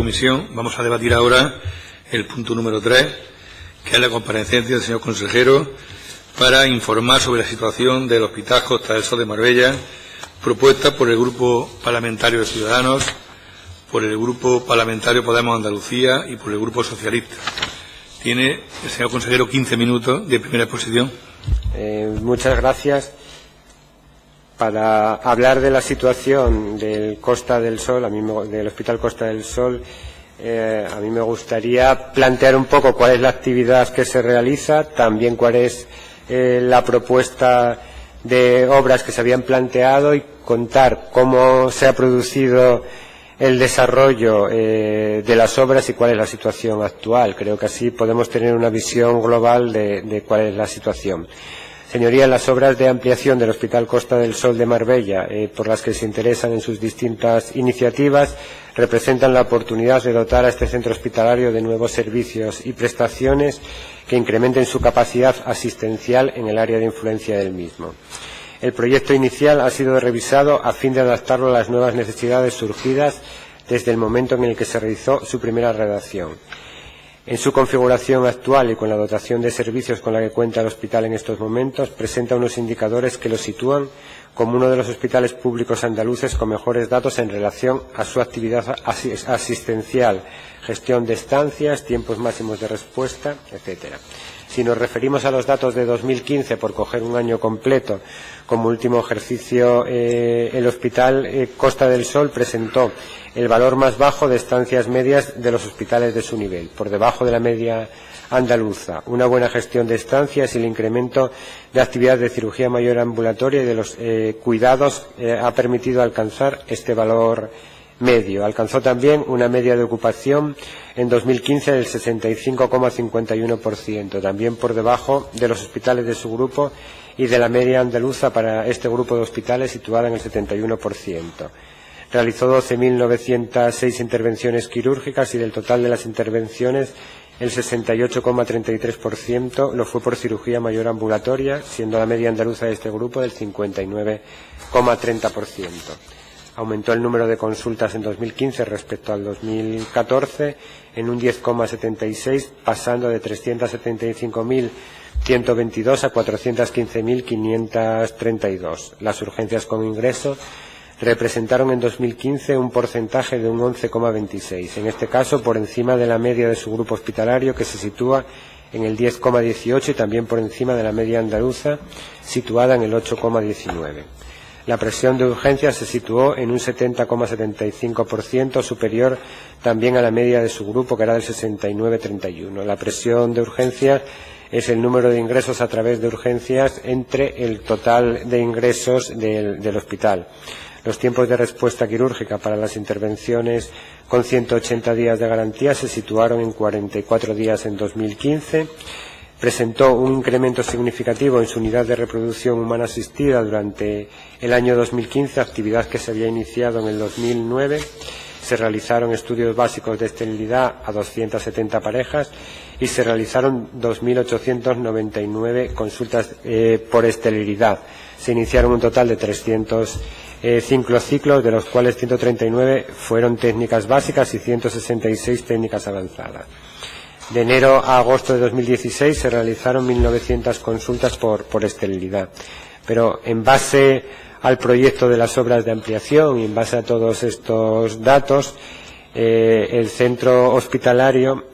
Comisión, vamos a debatir ahora el punto número 3, que es la comparecencia del señor consejero para informar sobre la situación del Hospital Costa del Sol de Marbella, propuesta por el Grupo Parlamentario de Ciudadanos, por el Grupo Parlamentario Podemos Andalucía y por el Grupo Socialista. Tiene el señor consejero 15 minutos de primera exposición. Muchas gracias. Para hablar de la situación del Costa del Sol, del Hospital Costa del Sol, a mí me gustaría plantear un poco cuál es la actividad que se realiza, también cuál es la propuesta de obras que se habían planteado y contar cómo se ha producido el desarrollo de las obras y cuál es la situación actual. Creo que así podemos tener una visión global de cuál es la situación. Señorías, las obras de ampliación del Hospital Costa del Sol de Marbella, por las que se interesan en sus distintas iniciativas, representan la oportunidad de dotar a este centro hospitalario de nuevos servicios y prestaciones que incrementen su capacidad asistencial en el área de influencia del mismo. El proyecto inicial ha sido revisado a fin de adaptarlo a las nuevas necesidades surgidas desde el momento en el que se realizó su primera redacción. En su configuración actual y con la dotación de servicios con la que cuenta el hospital en estos momentos, presenta unos indicadores que lo sitúan como uno de los hospitales públicos andaluces con mejores datos en relación a su actividad asistencial, gestión de estancias, tiempos máximos de respuesta, etcétera. Si nos referimos a los datos de 2015, por coger un año completo, como último ejercicio, el Hospital Costa del Sol presentó el valor más bajo de estancias medias de los hospitales de su nivel, por debajo de la media andaluza. Una buena gestión de estancias y el incremento de actividad de cirugía mayor ambulatoria y de los cuidados ha permitido alcanzar este valor medio. Alcanzó también una media de ocupación en 2015 del 65,51%, también por debajo de los hospitales de su grupo y de la media andaluza para este grupo de hospitales situada en el 71%. Realizó 12.906 intervenciones quirúrgicas y del total de las intervenciones el 68,33% lo fue por cirugía mayor ambulatoria, siendo la media andaluza de este grupo del 59,30%. Aumentó el número de consultas en 2015 respecto al 2014 en un 10,76, pasando de 375.122 a 415.532. Las urgencias con ingreso representaron en 2015 un porcentaje de un 11,26, en este caso por encima de la media de su grupo hospitalario, que se sitúa en el 10,18 y también por encima de la media andaluza, situada en el 8,19. La presión de urgencias se situó en un 70,75%, superior también a la media de su grupo, que era del 69,31. La presión de urgencias es el número de ingresos a través de urgencias entre el total de ingresos del hospital. Los tiempos de respuesta quirúrgica para las intervenciones con 180 días de garantía se situaron en 44 días en 2015. Presentó un incremento significativo en su unidad de reproducción humana asistida durante el año 2015, actividad que se había iniciado en el 2009. Se realizaron estudios básicos de esterilidad a 270 parejas y se realizaron 2.899 consultas por esterilidad. Se iniciaron un total de 305 ciclos, de los cuales 139 fueron técnicas básicas y 166 técnicas avanzadas. De enero a agosto de 2016 se realizaron 1.900 consultas por esterilidad. Pero en base al proyecto de las obras de ampliación y en base a todos estos datos, el centro hospitalario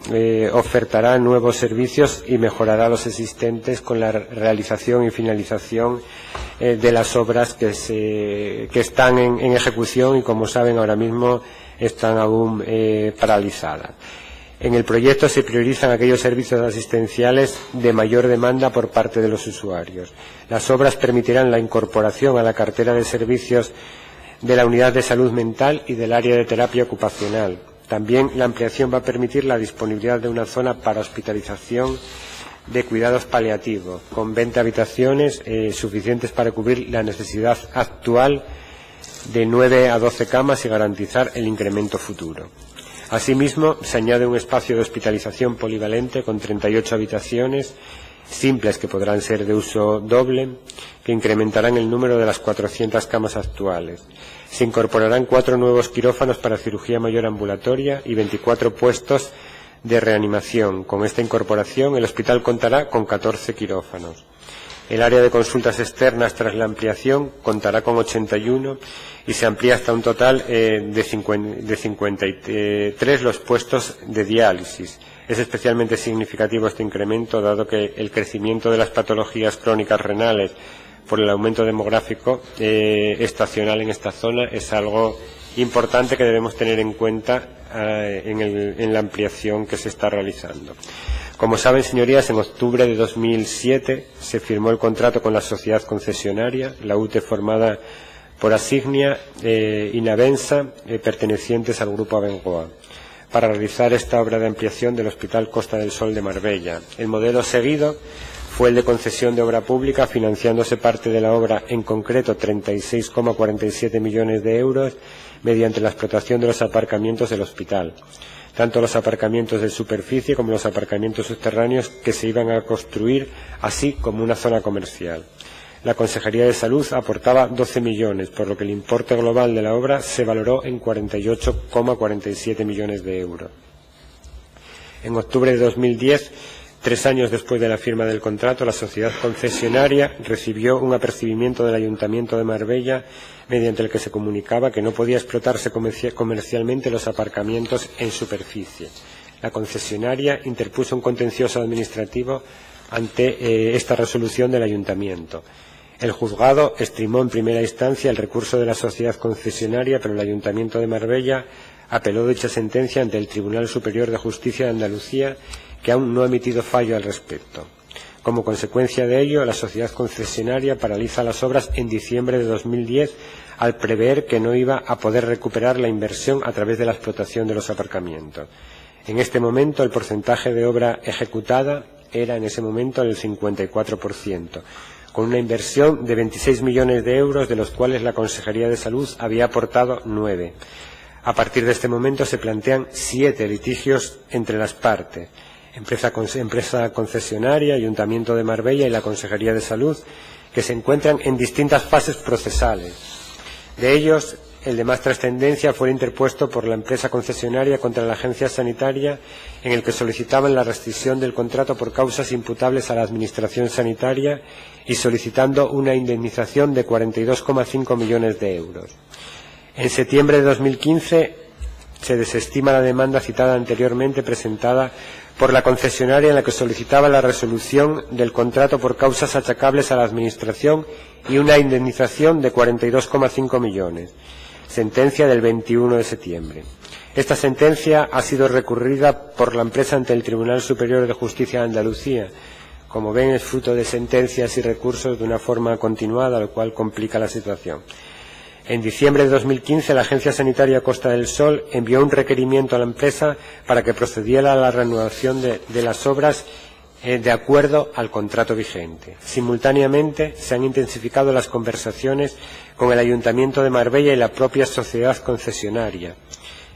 ofertará nuevos servicios y mejorará los existentes con la realización y finalización de las obras que están en ejecución y, como saben, ahora mismo están aún paralizadas. En el proyecto se priorizan aquellos servicios asistenciales de mayor demanda por parte de los usuarios. Las obras permitirán la incorporación a la cartera de servicios de la unidad de salud mental y del área de terapia ocupacional. También la ampliación va a permitir la disponibilidad de una zona para hospitalización de cuidados paliativos, con 20 habitaciones suficientes para cubrir la necesidad actual de 9 a 12 camas y garantizar el incremento futuro. Asimismo, se añade un espacio de hospitalización polivalente con 38 habitaciones simples que podrán ser de uso doble, que incrementarán el número de las 400 camas actuales. Se incorporarán 4 nuevos quirófanos para cirugía mayor ambulatoria y 24 puestos de reanimación. Con esta incorporación, el hospital contará con 14 quirófanos. El área de consultas externas tras la ampliación contará con 81 y se amplía hasta un total de 53 los puestos de diálisis. Es especialmente significativo este incremento, dado que el crecimiento de las patologías crónicas renales por el aumento demográfico estacional en esta zona es algo importante que debemos tener en cuenta en la ampliación que se está realizando. Como saben, señorías, en octubre de 2007 se firmó el contrato con la sociedad concesionaria, la UTE formada por Asignia y Navensa, pertenecientes al Grupo Abengoa, para realizar esta obra de ampliación del Hospital Costa del Sol de Marbella. El modelo seguido fue el de concesión de obra pública, financiándose parte de la obra, en concreto 36,47 millones de euros, mediante la explotación de los aparcamientos del hospital, tanto los aparcamientos de superficie como los aparcamientos subterráneos que se iban a construir, así como una zona comercial. La Consejería de Salud aportaba 12 millones, por lo que el importe global de la obra se valoró en 48,47 millones de euros. En octubre de 2010, 3 años después de la firma del contrato, la sociedad concesionaria recibió un apercibimiento del Ayuntamiento de Marbella, mediante el que se comunicaba que no podía explotarse comercialmente los aparcamientos en superficie. La concesionaria interpuso un contencioso administrativo ante esta resolución del Ayuntamiento. El juzgado estimó en primera instancia el recurso de la sociedad concesionaria, pero el Ayuntamiento de Marbella apeló dicha sentencia ante el Tribunal Superior de Justicia de Andalucía, que aún no ha emitido fallo al respecto. Como consecuencia de ello, la sociedad concesionaria paraliza las obras en diciembre de 2010 al prever que no iba a poder recuperar la inversión a través de la explotación de los aparcamientos. En este momento, el porcentaje de obra ejecutada era en ese momento el 54%, con una inversión de 26 millones de euros, de los cuales la Consejería de Salud había aportado 9. A partir de este momento se plantean 7 litigios entre las partes: empresa concesionaria, Ayuntamiento de Marbella y la Consejería de Salud, que se encuentran en distintas fases procesales. De ellos, el de más trascendencia fue interpuesto por la empresa concesionaria contra la agencia sanitaria, en el que solicitaban la rescisión del contrato por causas imputables a la Administración sanitaria y solicitando una indemnización de 42,5 millones de euros. En septiembre de 2015 se desestima la demanda citada anteriormente, presentada por la concesionaria, en la que solicitaba la resolución del contrato por causas achacables a la Administración y una indemnización de 42,5 millones. Sentencia del 21 de septiembre. Esta sentencia ha sido recurrida por la empresa ante el Tribunal Superior de Justicia de Andalucía. Como ven, es fruto de sentencias y recursos de una forma continuada, lo cual complica la situación. En diciembre de 2015, la Agencia Sanitaria Costa del Sol envió un requerimiento a la empresa para que procediera a la reanudación de las obras de acuerdo al contrato vigente. Simultáneamente, se han intensificado las conversaciones con el Ayuntamiento de Marbella y la propia sociedad concesionaria.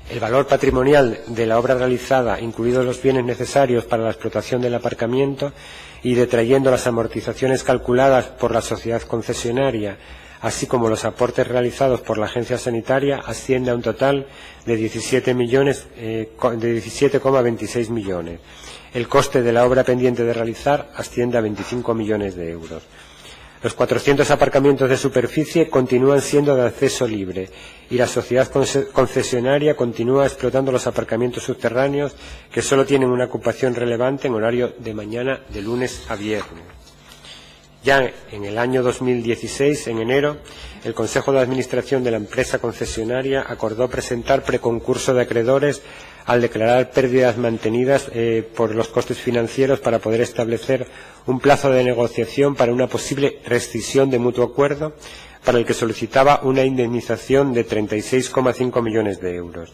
El valor patrimonial de la obra realizada, incluidos los bienes necesarios para la explotación del aparcamiento y detrayendo las amortizaciones calculadas por la sociedad concesionaria, así como los aportes realizados por la agencia sanitaria, asciende a un total de 17,26 millones. El coste de la obra pendiente de realizar asciende a 25 millones de euros. Los 400 aparcamientos de superficie continúan siendo de acceso libre y la sociedad concesionaria continúa explotando los aparcamientos subterráneos, que solo tienen una ocupación relevante en horario de mañana, de lunes a viernes. Ya en el año 2016, en enero, el Consejo de Administración de la empresa concesionaria acordó presentar preconcurso de acreedores al declarar pérdidas mantenidas por los costes financieros, para poder establecer un plazo de negociación para una posible rescisión de mutuo acuerdo, para el que solicitaba una indemnización de 36,5 millones de euros.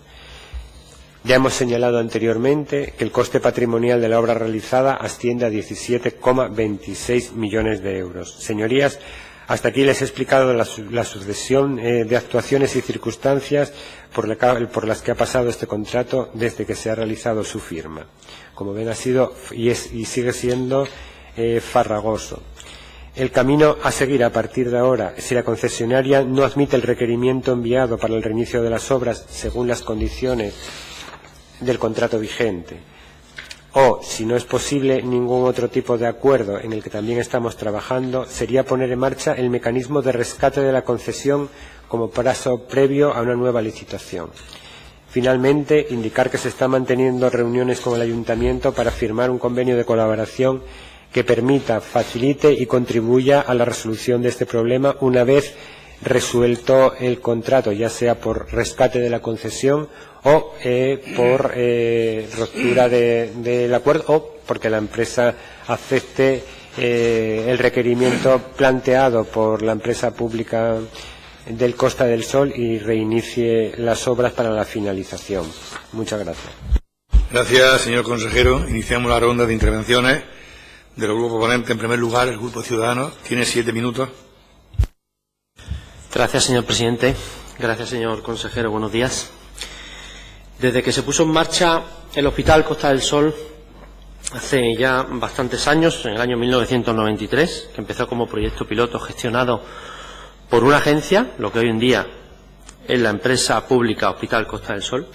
Ya hemos señalado anteriormente que el coste patrimonial de la obra realizada asciende a 17,26 millones de euros. Señorías, hasta aquí les he explicado la sucesión de actuaciones y circunstancias por las que ha pasado este contrato desde que se ha realizado su firma. Como ven, ha sido y sigue siendo farragoso. El camino a seguir a partir de ahora, si la concesionaria no admite el requerimiento enviado para el reinicio de las obras según las condiciones del contrato vigente, o, si no es posible ningún otro tipo de acuerdo en el que también estamos trabajando, sería poner en marcha el mecanismo de rescate de la concesión como paso previo a una nueva licitación. Finalmente, indicar que se están manteniendo reuniones con el Ayuntamiento para firmar un convenio de colaboración que permita, facilite y contribuya a la resolución de este problema una vez resuelto el contrato, ya sea por rescate de la concesión o por ruptura del acuerdo, o porque la empresa acepte el requerimiento planteado por la empresa pública del Costa del Sol y reinicie las obras para la finalización. Muchas gracias. Gracias, señor consejero. Iniciamos la ronda de intervenciones de los grupos ponentes. En primer lugar, el Grupo Ciudadanos. Tiene 7 minutos. Gracias, señor presidente. Gracias, señor consejero. Buenos días. Desde que se puso en marcha el Hospital Costa del Sol, hace ya bastantes años, en el año 1993, que empezó como proyecto piloto gestionado por una agencia, lo que hoy en día es la empresa pública Hospital Costa del Sol,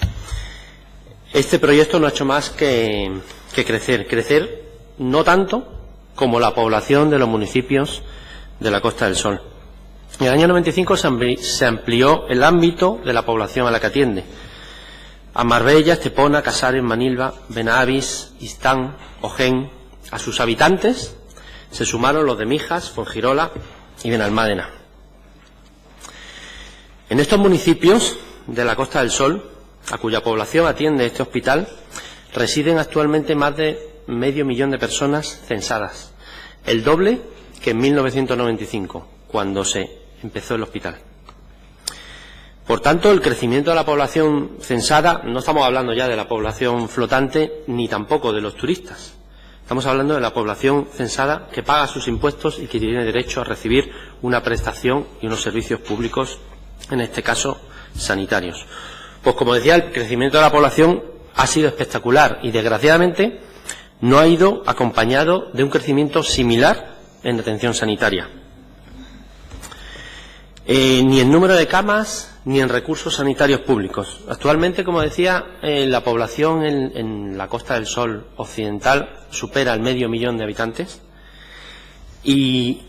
este proyecto no ha hecho más que crecer no tanto como la población de los municipios de la Costa del Sol. En el año 95 se amplió el ámbito de la población a la que atiende. A Marbella, Estepona, Casares, Manilva, Benavis, Istán, Ojén. A sus habitantes se sumaron los de Mijas, Fuengirola y Benalmádena. En estos municipios de la Costa del Sol, a cuya población atiende este hospital, residen actualmente más de 500.000 de personas censadas, el doble que en 1995, cuando se empezó el hospital. Por tanto, el crecimiento de la población censada, no estamos hablando ya de la población flotante ni tampoco de los turistas. Estamos hablando de la población censada que paga sus impuestos y que tiene derecho a recibir una prestación y unos servicios públicos, en este caso sanitarios. Pues como decía, el crecimiento de la población ha sido espectacular y desgraciadamente no ha ido acompañado de un crecimiento similar en atención sanitaria. Ni en número de camas ni en recursos sanitarios públicos. Actualmente, como decía, la población en la Costa del Sol occidental supera el 500.000 de habitantes y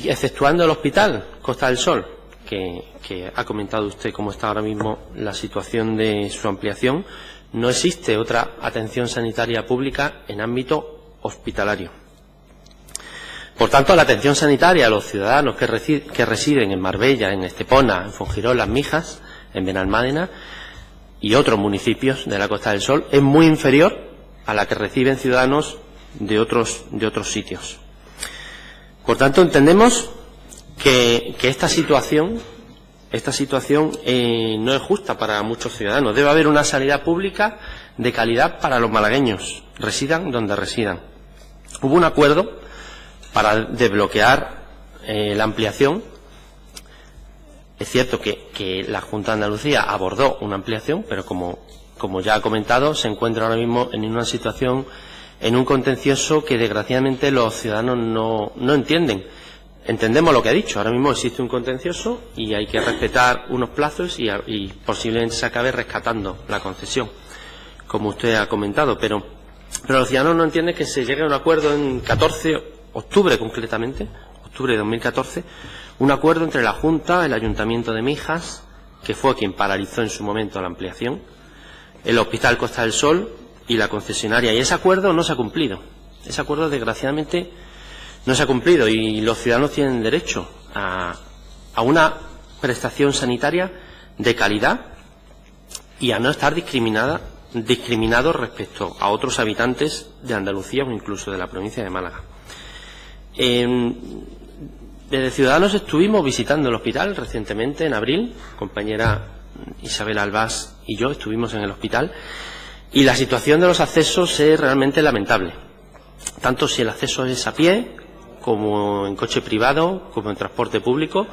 exceptuando el hospital Costa del Sol, que ha comentado usted cómo está ahora mismo la situación de su ampliación, no existe otra atención sanitaria pública en ámbito hospitalario. Por tanto, la atención sanitaria a los ciudadanos que residen en Marbella, en Estepona, en Fuengirola, en Mijas, en Benalmádena y otros municipios de la Costa del Sol es muy inferior a la que reciben ciudadanos de otros sitios. Por tanto, entendemos que esta situación no es justa para muchos ciudadanos. Debe haber una sanidad pública de calidad para los malagueños, residan donde residan. Hubo un acuerdo para desbloquear la ampliación. Es cierto que la Junta de Andalucía abordó una ampliación, pero como ya ha comentado, se encuentra ahora mismo en una situación, en un contencioso que desgraciadamente los ciudadanos no entienden. Entendemos lo que ha dicho. Ahora mismo existe un contencioso y hay que respetar unos plazos y posiblemente se acabe rescatando la concesión, como usted ha comentado. Pero los ciudadanos no entienden que se llegue a un acuerdo en octubre concretamente, octubre de 2014, un acuerdo entre la Junta, el Ayuntamiento de Mijas, que fue quien paralizó en su momento la ampliación, el Hospital Costa del Sol y la concesionaria. Y ese acuerdo no se ha cumplido. Ese acuerdo, desgraciadamente, no se ha cumplido y los ciudadanos tienen derecho a una prestación sanitaria de calidad y a no estar discriminados respecto a otros habitantes de Andalucía o incluso de la provincia de Málaga. Desde Ciudadanos estuvimos visitando el hospital recientemente, en abril, compañera Isabel Albás y yo estuvimos en el hospital y la situación de los accesos es realmente lamentable, tanto si el acceso es a pie, como en coche privado, como en transporte público,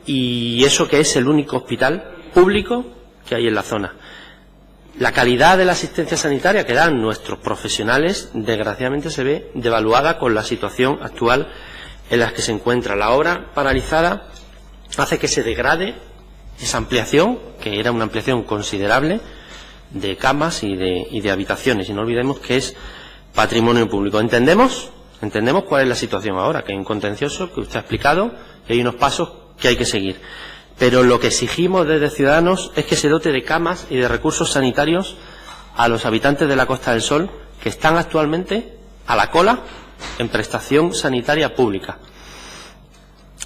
y eso que es el único hospital público que hay en la zona. La calidad de la asistencia sanitaria que dan nuestros profesionales, desgraciadamente, se ve devaluada con la situación actual en la que se encuentra. La obra paralizada hace que se degrade esa ampliación, que era una ampliación considerable de camas y de habitaciones. Y no olvidemos que es patrimonio público. ¿Entendemos cuál es la situación ahora? Que hay un contencioso que usted ha explicado, que hay unos pasos que hay que seguir. Pero lo que exigimos desde Ciudadanos es que se dote de camas y de recursos sanitarios a los habitantes de la Costa del Sol que están actualmente a la cola en prestación sanitaria pública.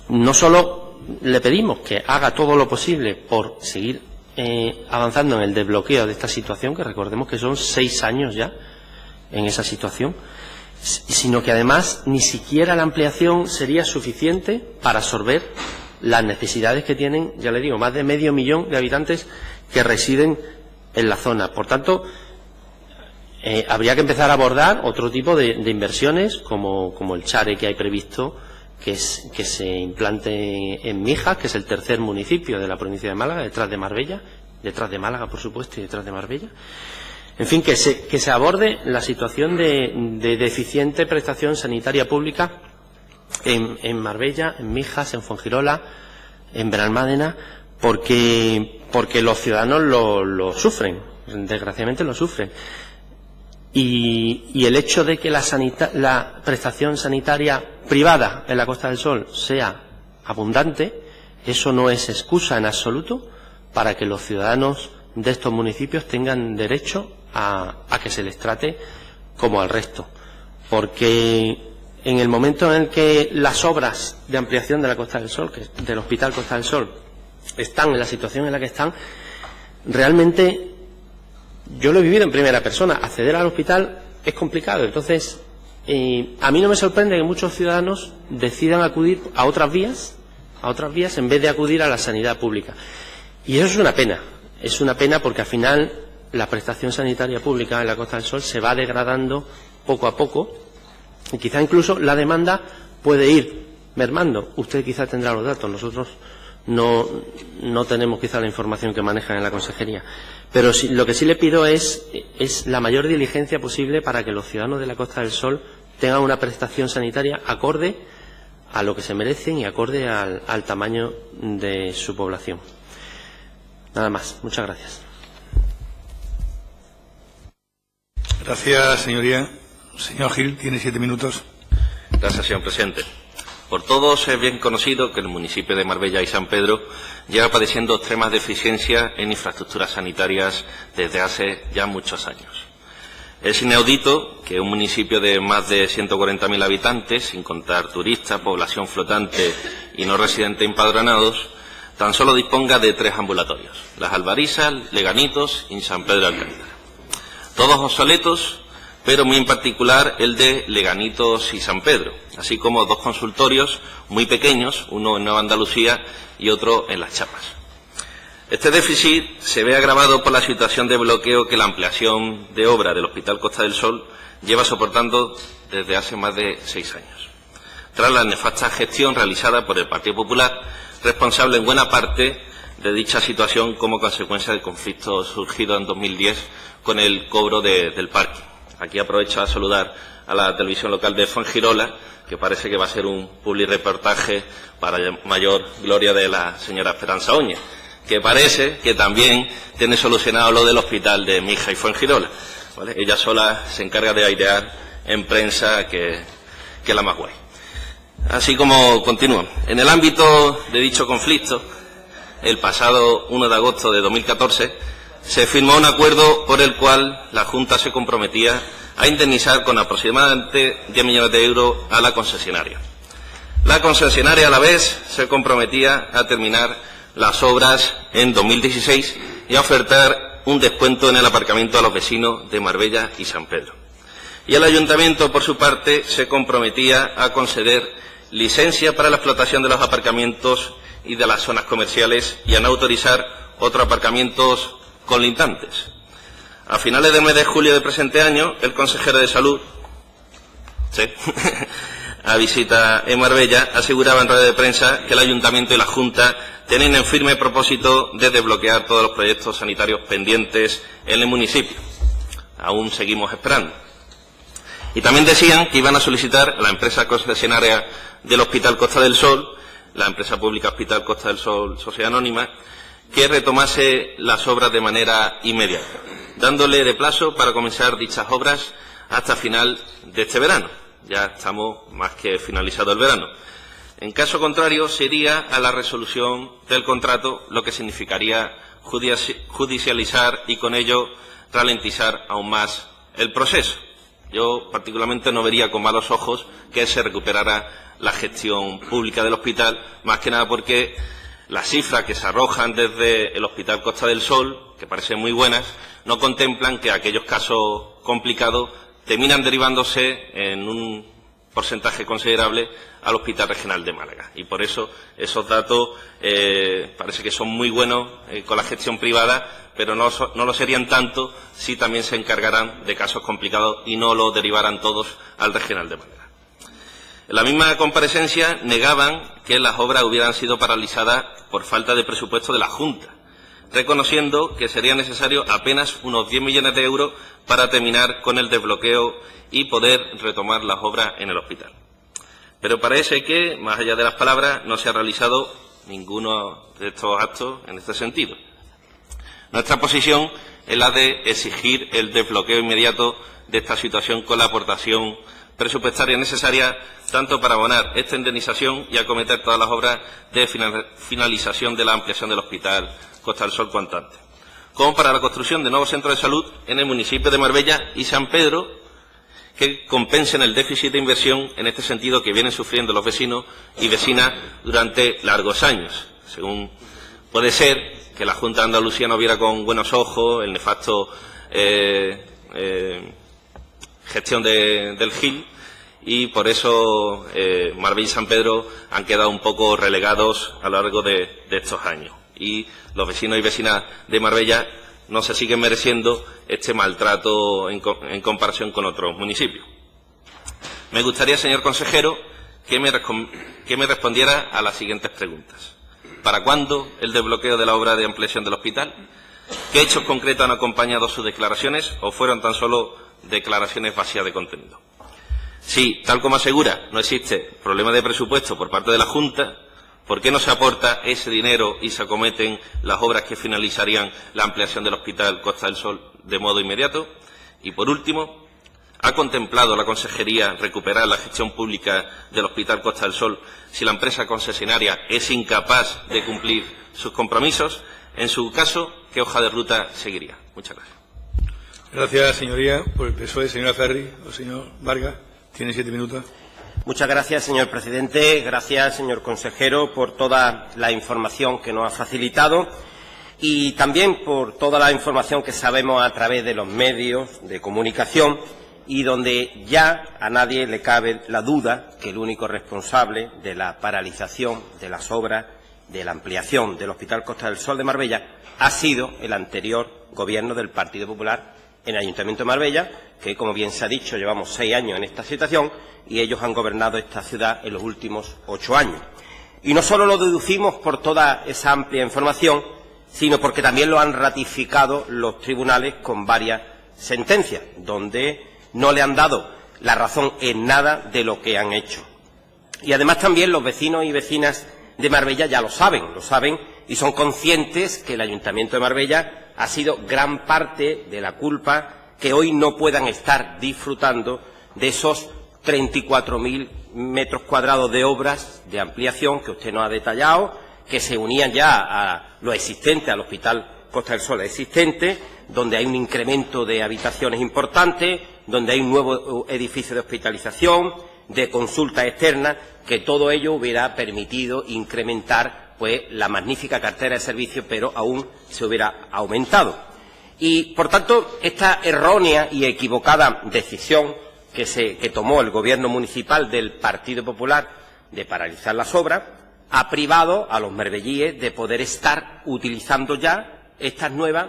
No solo le pedimos que haga todo lo posible por seguir avanzando en el desbloqueo de esta situación, que recordemos que son 6 años ya en esa situación, sino que además ni siquiera la ampliación sería suficiente para absorber las necesidades que tienen, ya le digo, más de 500.000 de habitantes que residen en la zona. Por tanto, habría que empezar a abordar otro tipo de inversiones, como el Chare que hay previsto, que se implante en Mijas, que es el tercer municipio de la provincia de Málaga, detrás de Marbella, detrás de Málaga, por supuesto, y detrás de Marbella. En fin, que se aborde la situación de deficiente prestación sanitaria pública en Marbella, en Mijas, en Fuengirola, en Benalmádena, porque los ciudadanos lo sufren, desgraciadamente lo sufren. Y el hecho de que la prestación sanitaria privada en la Costa del Sol sea abundante, eso no es excusa en absoluto para que los ciudadanos de estos municipios tengan derecho a que se les trate como al resto. Porque en el momento en el que las obras de ampliación de la Costa del Sol, del Hospital Costa del Sol, están en la situación en la que están, realmente yo lo he vivido en primera persona. Acceder al hospital es complicado. Entonces, a mí no me sorprende que muchos ciudadanos decidan acudir a otras vías en vez de acudir a la sanidad pública. Y eso es una pena. Es una pena porque al final la prestación sanitaria pública en la Costa del Sol se va degradando poco a poco y quizá incluso la demanda puede ir mermando. Usted quizá tendrá los datos, nosotros no tenemos quizá la información que manejan en la consejería. Pero lo que sí le pido es la mayor diligencia posible para que los ciudadanos de la Costa del Sol tengan una prestación sanitaria acorde a lo que se merecen y acorde al tamaño de su población. Nada más. Muchas gracias. Gracias, señoría. Señor Gil, tiene 7 minutos. Gracias, señor presidente. Por todos es bien conocido que el municipio de Marbella y San Pedro lleva padeciendo extremas deficiencias en infraestructuras sanitarias desde hace ya muchos años. Es inaudito que un municipio de más de 140.000 habitantes, sin contar turistas, población flotante y no residentes empadronados, tan solo disponga de 3 ambulatorios: Las Albarizas, Leganitos y San Pedro de Alcántara. Todos obsoletos, pero muy en particular el de Leganitos y San Pedro, así como 2 consultorios muy pequeños, uno en Nueva Andalucía y otro en Las Chapas. Este déficit se ve agravado por la situación de bloqueo que la ampliación de obra del Hospital Costa del Sol lleva soportando desde hace más de 6 años, tras la nefasta gestión realizada por el Partido Popular, responsable en buena parte de dicha situación como consecuencia del conflicto surgido en 2010 con el cobro del parking. Aquí aprovecho a saludar a la televisión local de Fuengirola, que parece que va a ser un publireportaje para mayor gloria de la señora Esperanza Oñez, que parece que también tiene solucionado lo del hospital de Mijas y Fuengirola, ¿vale? Ella sola se encarga de airear en prensa que es la más guay. Así como continúan. En el ámbito de dicho conflicto, el pasado 1 de agosto de 2014, se firmó un acuerdo por el cual la Junta se comprometía a indemnizar con aproximadamente 10 millones de euros a la concesionaria. La concesionaria a la vez se comprometía a terminar las obras en 2016 y a ofertar un descuento en el aparcamiento a los vecinos de Marbella y San Pedro. Y el Ayuntamiento, por su parte, se comprometía a conceder licencia para la explotación de los aparcamientos y de las zonas comerciales y a no autorizar otros aparcamientos colindantes. A finales del mes de julio del presente año, el consejero de Salud, a visita en Marbella, aseguraba en rueda de prensa que el Ayuntamiento y la Junta tienen en firme propósito de desbloquear todos los proyectos sanitarios pendientes en el municipio. Aún seguimos esperando. Y también decían que iban a solicitar a la empresa concesionaria del Hospital Costa del Sol, la empresa pública Hospital Costa del Sol Sociedad Anónima, que retomase las obras de manera inmediata, dándole de plazo para comenzar dichas obras hasta final de este verano. Ya estamos más que finalizado el verano. En caso contrario, sería a la resolución del contrato, lo que significaría judicializar y con ello ralentizar aún más el proceso. Yo particularmente no vería con malos ojos que se recuperara la gestión pública del hospital, más que nada porque las cifras que se arrojan desde el Hospital Costa del Sol, que parecen muy buenas, no contemplan que aquellos casos complicados terminan derivándose en un porcentaje considerable al Hospital Regional de Málaga. Y por eso esos datos parece que son muy buenos con la gestión privada, pero no lo serían tanto si también se encargaran de casos complicados y no lo derivaran todos al Regional de Málaga. En la misma comparecencia negaban que las obras hubieran sido paralizadas por falta de presupuesto de la Junta, reconociendo que sería necesario apenas unos 10 millones de euros para terminar con el desbloqueo y poder retomar las obras en el hospital. Pero parece que, más allá de las palabras, no se ha realizado ninguno de estos actos en este sentido. Nuestra posición es la de exigir el desbloqueo inmediato de esta situación con la aportación presupuestaria necesaria tanto para abonar esta indemnización y acometer todas las obras de finalización de la ampliación del Hospital Costa del Sol cuanto antes, como para la construcción de nuevos centros de salud en el municipio de Marbella y San Pedro, que compensen el déficit de inversión en este sentido que vienen sufriendo los vecinos y vecinas durante largos años. Según puede ser que la Junta de Andalucía no viera con buenos ojos el nefasto gestión del GIL, y por eso Marbella y San Pedro han quedado un poco relegados a lo largo de estos años. Y los vecinos y vecinas de Marbella no se siguen mereciendo este maltrato en comparación con otros municipios. Me gustaría, señor consejero, que me respondiera a las siguientes preguntas. ¿Para cuándo el desbloqueo de la obra de ampliación del hospital? ¿Qué hechos concretos han acompañado sus declaraciones o fueron tan solo declaraciones vacías de contenido? Si, tal como asegura, no existe problema de presupuesto por parte de la Junta, ¿por qué no se aporta ese dinero y se acometen las obras que finalizarían la ampliación del Hospital Costa del Sol de modo inmediato? Y, por último, ¿ha contemplado la Consejería recuperar la gestión pública del Hospital Costa del Sol si la empresa concesionaria es incapaz de cumplir sus compromisos? En su caso, ¿qué hoja de ruta seguiría? Muchas gracias. Gracias, señoría. Por el PSOE, señora Ferri o señor Vargas. Tiene 7 minutos. Muchas gracias, señor presidente. Gracias, señor consejero, por toda la información que nos ha facilitado y también por toda la información que sabemos a través de los medios de comunicación y donde ya a nadie le cabe la duda que el único responsable de la paralización de las obras de la ampliación del Hospital Costa del Sol de Marbella ha sido el anterior Gobierno del Partido Popular en el Ayuntamiento de Marbella, que, como bien se ha dicho, llevamos 6 años en esta situación y ellos han gobernado esta ciudad en los últimos 8 años. Y no solo lo deducimos por toda esa amplia información, sino porque también lo han ratificado los tribunales con varias sentencias, donde no le han dado la razón en nada de lo que han hecho. Y además también los vecinos y vecinas de Marbella ya lo saben y son conscientes que el Ayuntamiento de Marbella ha sido gran parte de la culpa que hoy no puedan estar disfrutando de esos 34.000 metros cuadrados de obras de ampliación que usted nos ha detallado, que se unían ya a lo existente, al Hospital Costa del Sol existente, donde hay un incremento de habitaciones importante, donde hay un nuevo edificio de hospitalización, de consulta externa, que todo ello hubiera permitido incrementar pues la magnífica cartera de servicios, pero aún se hubiera aumentado. Y, por tanto, esta errónea y equivocada decisión que tomó el Gobierno municipal del Partido Popular de paralizar las obras ha privado a los marbellíes de poder estar utilizando ya estas nuevas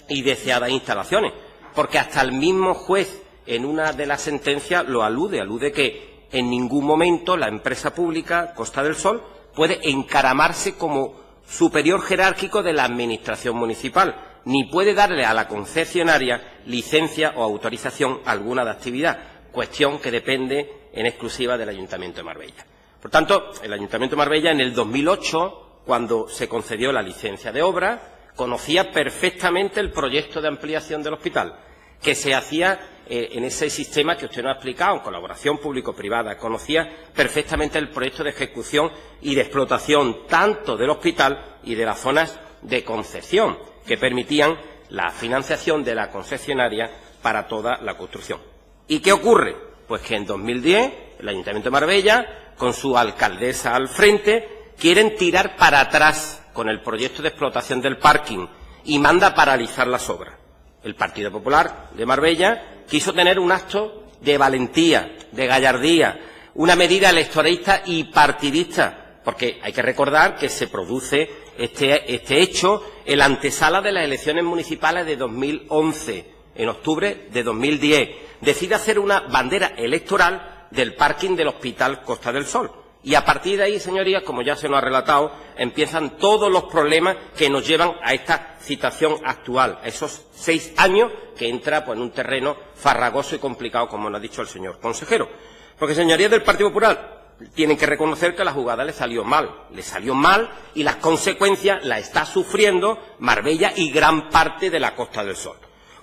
y deseadas instalaciones, porque hasta el mismo juez en una de las sentencias lo alude que en ningún momento la empresa pública Costa del Sol puede encaramarse como superior jerárquico de la Administración municipal, ni puede darle a la concesionaria licencia o autorización alguna de actividad, cuestión que depende en exclusiva del Ayuntamiento de Marbella. Por tanto, el Ayuntamiento de Marbella en el 2008, cuando se concedió la licencia de obra, conocía perfectamente el proyecto de ampliación del hospital, que se hacía en ese sistema que usted nos ha explicado, en colaboración público-privada. Conocía perfectamente el proyecto de ejecución y de explotación tanto del hospital y de las zonas de concesión, que permitían la financiación de la concesionaria para toda la construcción. ¿Y qué ocurre? Pues que en 2010 el Ayuntamiento de Marbella, con su alcaldesa al frente, quieren tirar para atrás con el proyecto de explotación del parking y manda paralizar las obras. El Partido Popular de Marbella quiso tener un acto de valentía, de gallardía, una medida electoralista y partidista, porque hay que recordar que se produce este hecho en la antesala de las elecciones municipales de 2011, en octubre de 2010. Decide hacer una bandera electoral del parking del Hospital Costa del Sol. Y a partir de ahí, señorías, como ya se nos ha relatado, empiezan todos los problemas que nos llevan a esta situación actual, a esos 6 años que entra pues, en un terreno farragoso y complicado, como nos ha dicho el señor consejero. Porque, señorías del Partido Popular, tienen que reconocer que la jugada le salió mal y las consecuencias las está sufriendo Marbella y gran parte de la Costa del Sol.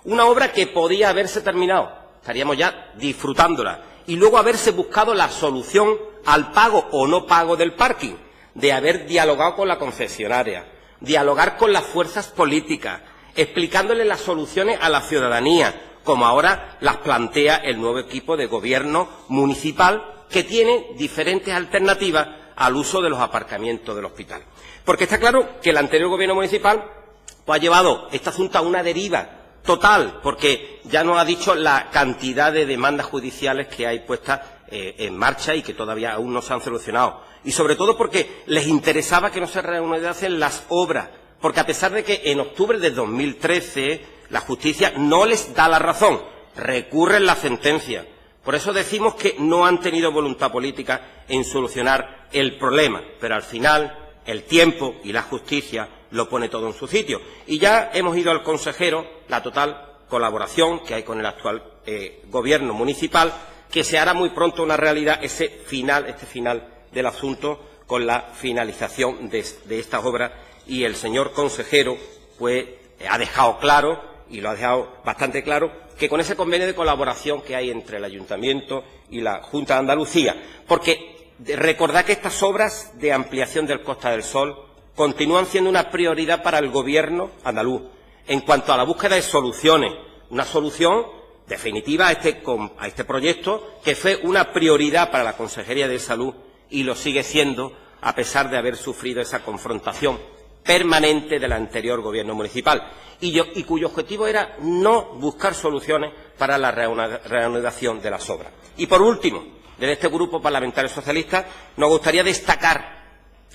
Una obra que podía haberse terminado, estaríamos ya disfrutándola, y luego haberse buscado la solución al pago o no pago del parking, de haber dialogado con la concesionaria, dialogar con las fuerzas políticas, explicándole las soluciones a la ciudadanía, como ahora las plantea el nuevo equipo de gobierno municipal, que tiene diferentes alternativas al uso de los aparcamientos del hospital. Porque está claro que el anterior gobierno municipal pues, ha llevado este asunto a una deriva total, porque ya nos ha dicho la cantidad de demandas judiciales que hay puestas en marcha y que todavía aún no se han solucionado. Y sobre todo porque les interesaba que no se reanudasen las obras, porque a pesar de que en octubre de 2013 la justicia no les da la razón, recurren la sentencia. Por eso decimos que no han tenido voluntad política en solucionar el problema, pero al final el tiempo y la justicia lo pone todo en su sitio. Y ya hemos ido al consejero la total colaboración que hay con el actual gobierno municipal, que se hará muy pronto una realidad este final del asunto con la finalización de estas obras. Y el señor consejero pues ha dejado claro, y lo ha dejado bastante claro, que con ese convenio de colaboración que hay entre el Ayuntamiento y la Junta de Andalucía, porque recordad que estas obras de ampliación del Costa del Sol continúan siendo una prioridad para el Gobierno andaluz en cuanto a la búsqueda de soluciones, una solución definitiva a este proyecto que fue una prioridad para la Consejería de Salud y lo sigue siendo a pesar de haber sufrido esa confrontación permanente del anterior Gobierno municipal y cuyo objetivo era no buscar soluciones para la reanudación de las obras. Y por último, desde este Grupo Parlamentario Socialista nos gustaría destacar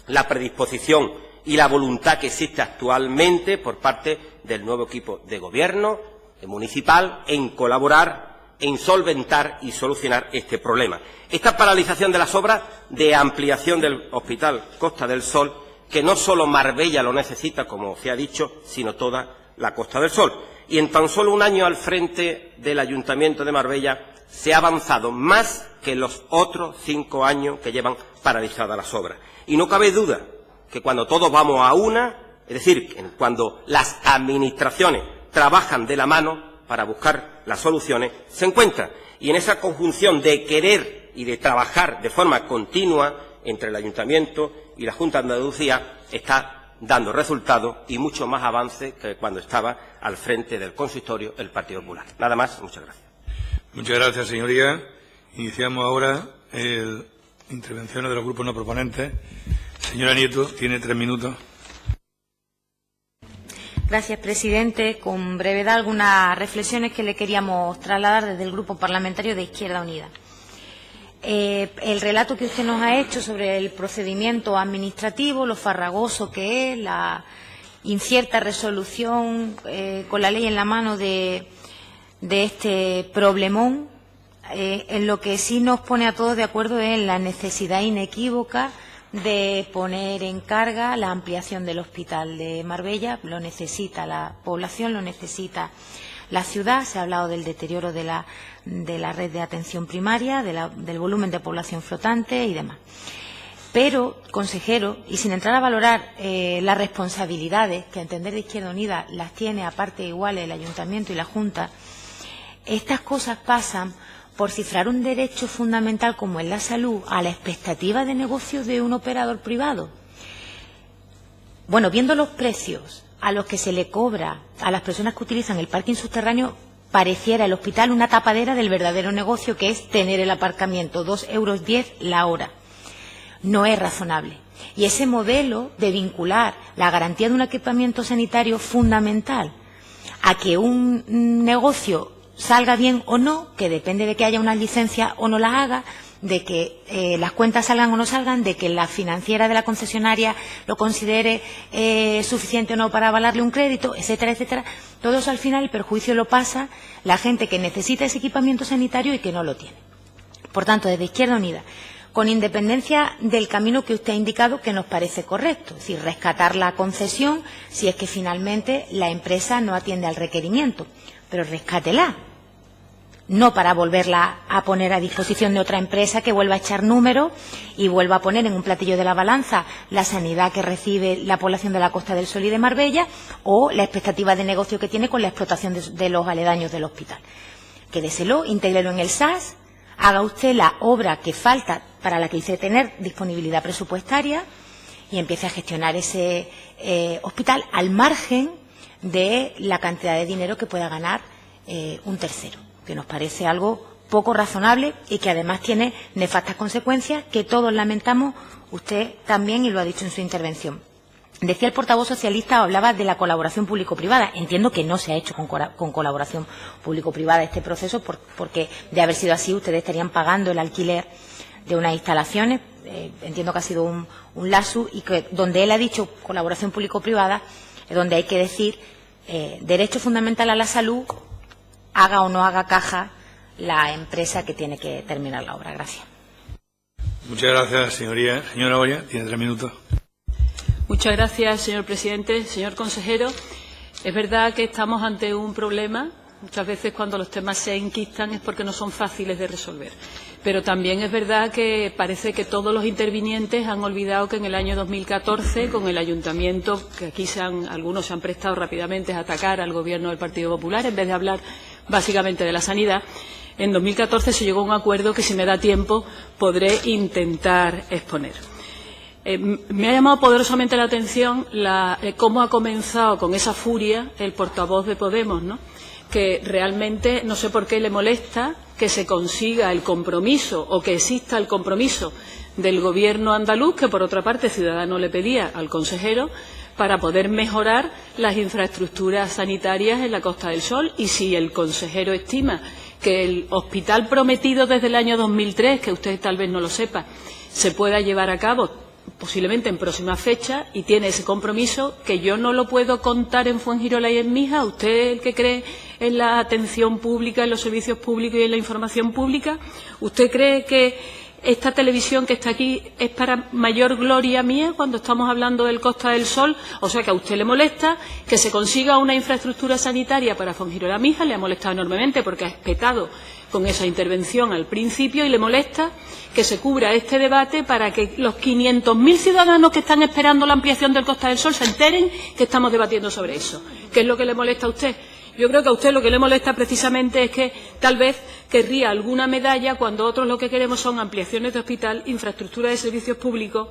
la predisposición y la voluntad que existe actualmente por parte del nuevo equipo de gobierno municipal en colaborar, en solventar y solucionar este problema. Esta paralización de las obras de ampliación del Hospital Costa del Sol, que no solo Marbella lo necesita, como se ha dicho, sino toda la Costa del Sol. Y en tan solo un año al frente del Ayuntamiento de Marbella se ha avanzado más que en los otros 5 años que llevan paralizadas las obras. Y no cabe duda que cuando todos vamos a una, es decir, cuando las administraciones trabajan de la mano para buscar las soluciones, se encuentran. Y en esa conjunción de querer y de trabajar de forma continua entre el Ayuntamiento y la Junta de Andalucía está dando resultados y mucho más avance que cuando estaba al frente del consistorio el Partido Popular. Nada más, muchas gracias. Muchas gracias, señoría. Iniciamos ahora intervenciones de los grupos no proponentes. Señora Nieto, tiene 3 minutos. Gracias, presidente. Con brevedad, algunas reflexiones que le queríamos trasladar desde el Grupo Parlamentario de Izquierda Unida. El relato que usted nos ha hecho sobre el procedimiento administrativo, lo farragoso que es, la incierta resolución con la ley en la mano de este problemón, en lo que sí nos pone a todos de acuerdo es en la necesidad inequívoca de poner en carga la ampliación del Hospital de Marbella. Lo necesita la población, lo necesita la ciudad. Se ha hablado del deterioro de la red de atención primaria, del volumen de población flotante y demás. Pero, consejero, y sin entrar a valorar las responsabilidades, que a entender de Izquierda Unida las tiene a partes iguales el Ayuntamiento y la Junta, estas cosas pasan por cifrar un derecho fundamental como es la salud a la expectativa de negocio de un operador privado. Bueno, viendo los precios a los que se le cobra a las personas que utilizan el parking subterráneo, pareciera el hospital una tapadera del verdadero negocio, que es tener el aparcamiento, 2,10 euros la hora. No es razonable. Y ese modelo de vincular la garantía de un equipamiento sanitario fundamental a que un negocio salga bien o no, que depende de que haya una licencia o no la haga, de que las cuentas salgan o no salgan, de que la financiera de la concesionaria lo considere suficiente o no para avalarle un crédito, etcétera, etcétera. Todo eso al final el perjuicio lo pasa la gente que necesita ese equipamiento sanitario y que no lo tiene. Por tanto, desde Izquierda Unida, con independencia del camino que usted ha indicado, que nos parece correcto, es decir, rescatar la concesión si es que finalmente la empresa no atiende al requerimiento, pero rescátela, no para volverla a poner a disposición de otra empresa que vuelva a echar números y vuelva a poner en un platillo de la balanza la sanidad que recibe la población de la Costa del Sol y de Marbella o la expectativa de negocio que tiene con la explotación de los aledaños del hospital. Quédeselo, intégrelo en el SAS, haga usted la obra que falta para la que dice tener disponibilidad presupuestaria y empiece a gestionar ese hospital al margen de la cantidad de dinero que pueda ganar un tercero, que nos parece algo poco razonable y que además tiene nefastas consecuencias que todos lamentamos, usted también, y lo ha dicho en su intervención. Decía el portavoz socialista, hablaba de la colaboración público-privada. Entiendo que no se ha hecho con colaboración público-privada este proceso, porque de haber sido así ustedes estarían pagando el alquiler de unas instalaciones. Entiendo que ha sido un lapsus y que donde él ha dicho colaboración público-privada es donde hay que decir derecho fundamental a la salud, haga o no haga caja la empresa que tiene que terminar la obra. Gracias. Muchas gracias, señoría. Señora Oria, tiene 3 minutos. Muchas gracias, señor presidente. Señor consejero, es verdad que estamos ante un problema. Muchas veces cuando los temas se enquistan es porque no son fáciles de resolver. Pero también es verdad que parece que todos los intervinientes han olvidado que en el año 2014, con el ayuntamiento, que aquí algunos se han prestado rápidamente a atacar al gobierno del Partido Popular, en vez de hablar básicamente de la sanidad, en 2014 se llegó a un acuerdo que, si me da tiempo, podré intentar exponer. Me ha llamado poderosamente la atención cómo ha comenzado con esa furia el portavoz de Podemos, ¿no? Que realmente no sé por qué le molesta que se consiga el compromiso o que exista el compromiso del Gobierno andaluz, que por otra parte Ciudadanos le pedía al consejero, para poder mejorar las infraestructuras sanitarias en la Costa del Sol. Y si el consejero estima que el hospital prometido desde el año 2003, que usted tal vez no lo sepa, se pueda llevar a cabo posiblemente en próxima fecha, y tiene ese compromiso, que yo no lo puedo contar en Fuengirola y en Mija, usted el que cree en la atención pública, en los servicios públicos y en la información pública, ¿usted cree que esta televisión que está aquí es para mayor gloria mía cuando estamos hablando del Costa del Sol? O sea, que a usted le molesta que se consiga una infraestructura sanitaria para Fuengirola Mija, le ha molestado enormemente porque ha espetado con esa intervención al principio, y le molesta que se cubra este debate para que los 500.000 ciudadanos que están esperando la ampliación del Costa del Sol se enteren que estamos debatiendo sobre eso. ¿Qué es lo que le molesta a usted? Yo creo que a usted lo que le molesta precisamente es que tal vez querría alguna medalla cuando otros lo que queremos son ampliaciones de hospital, infraestructura de servicios públicos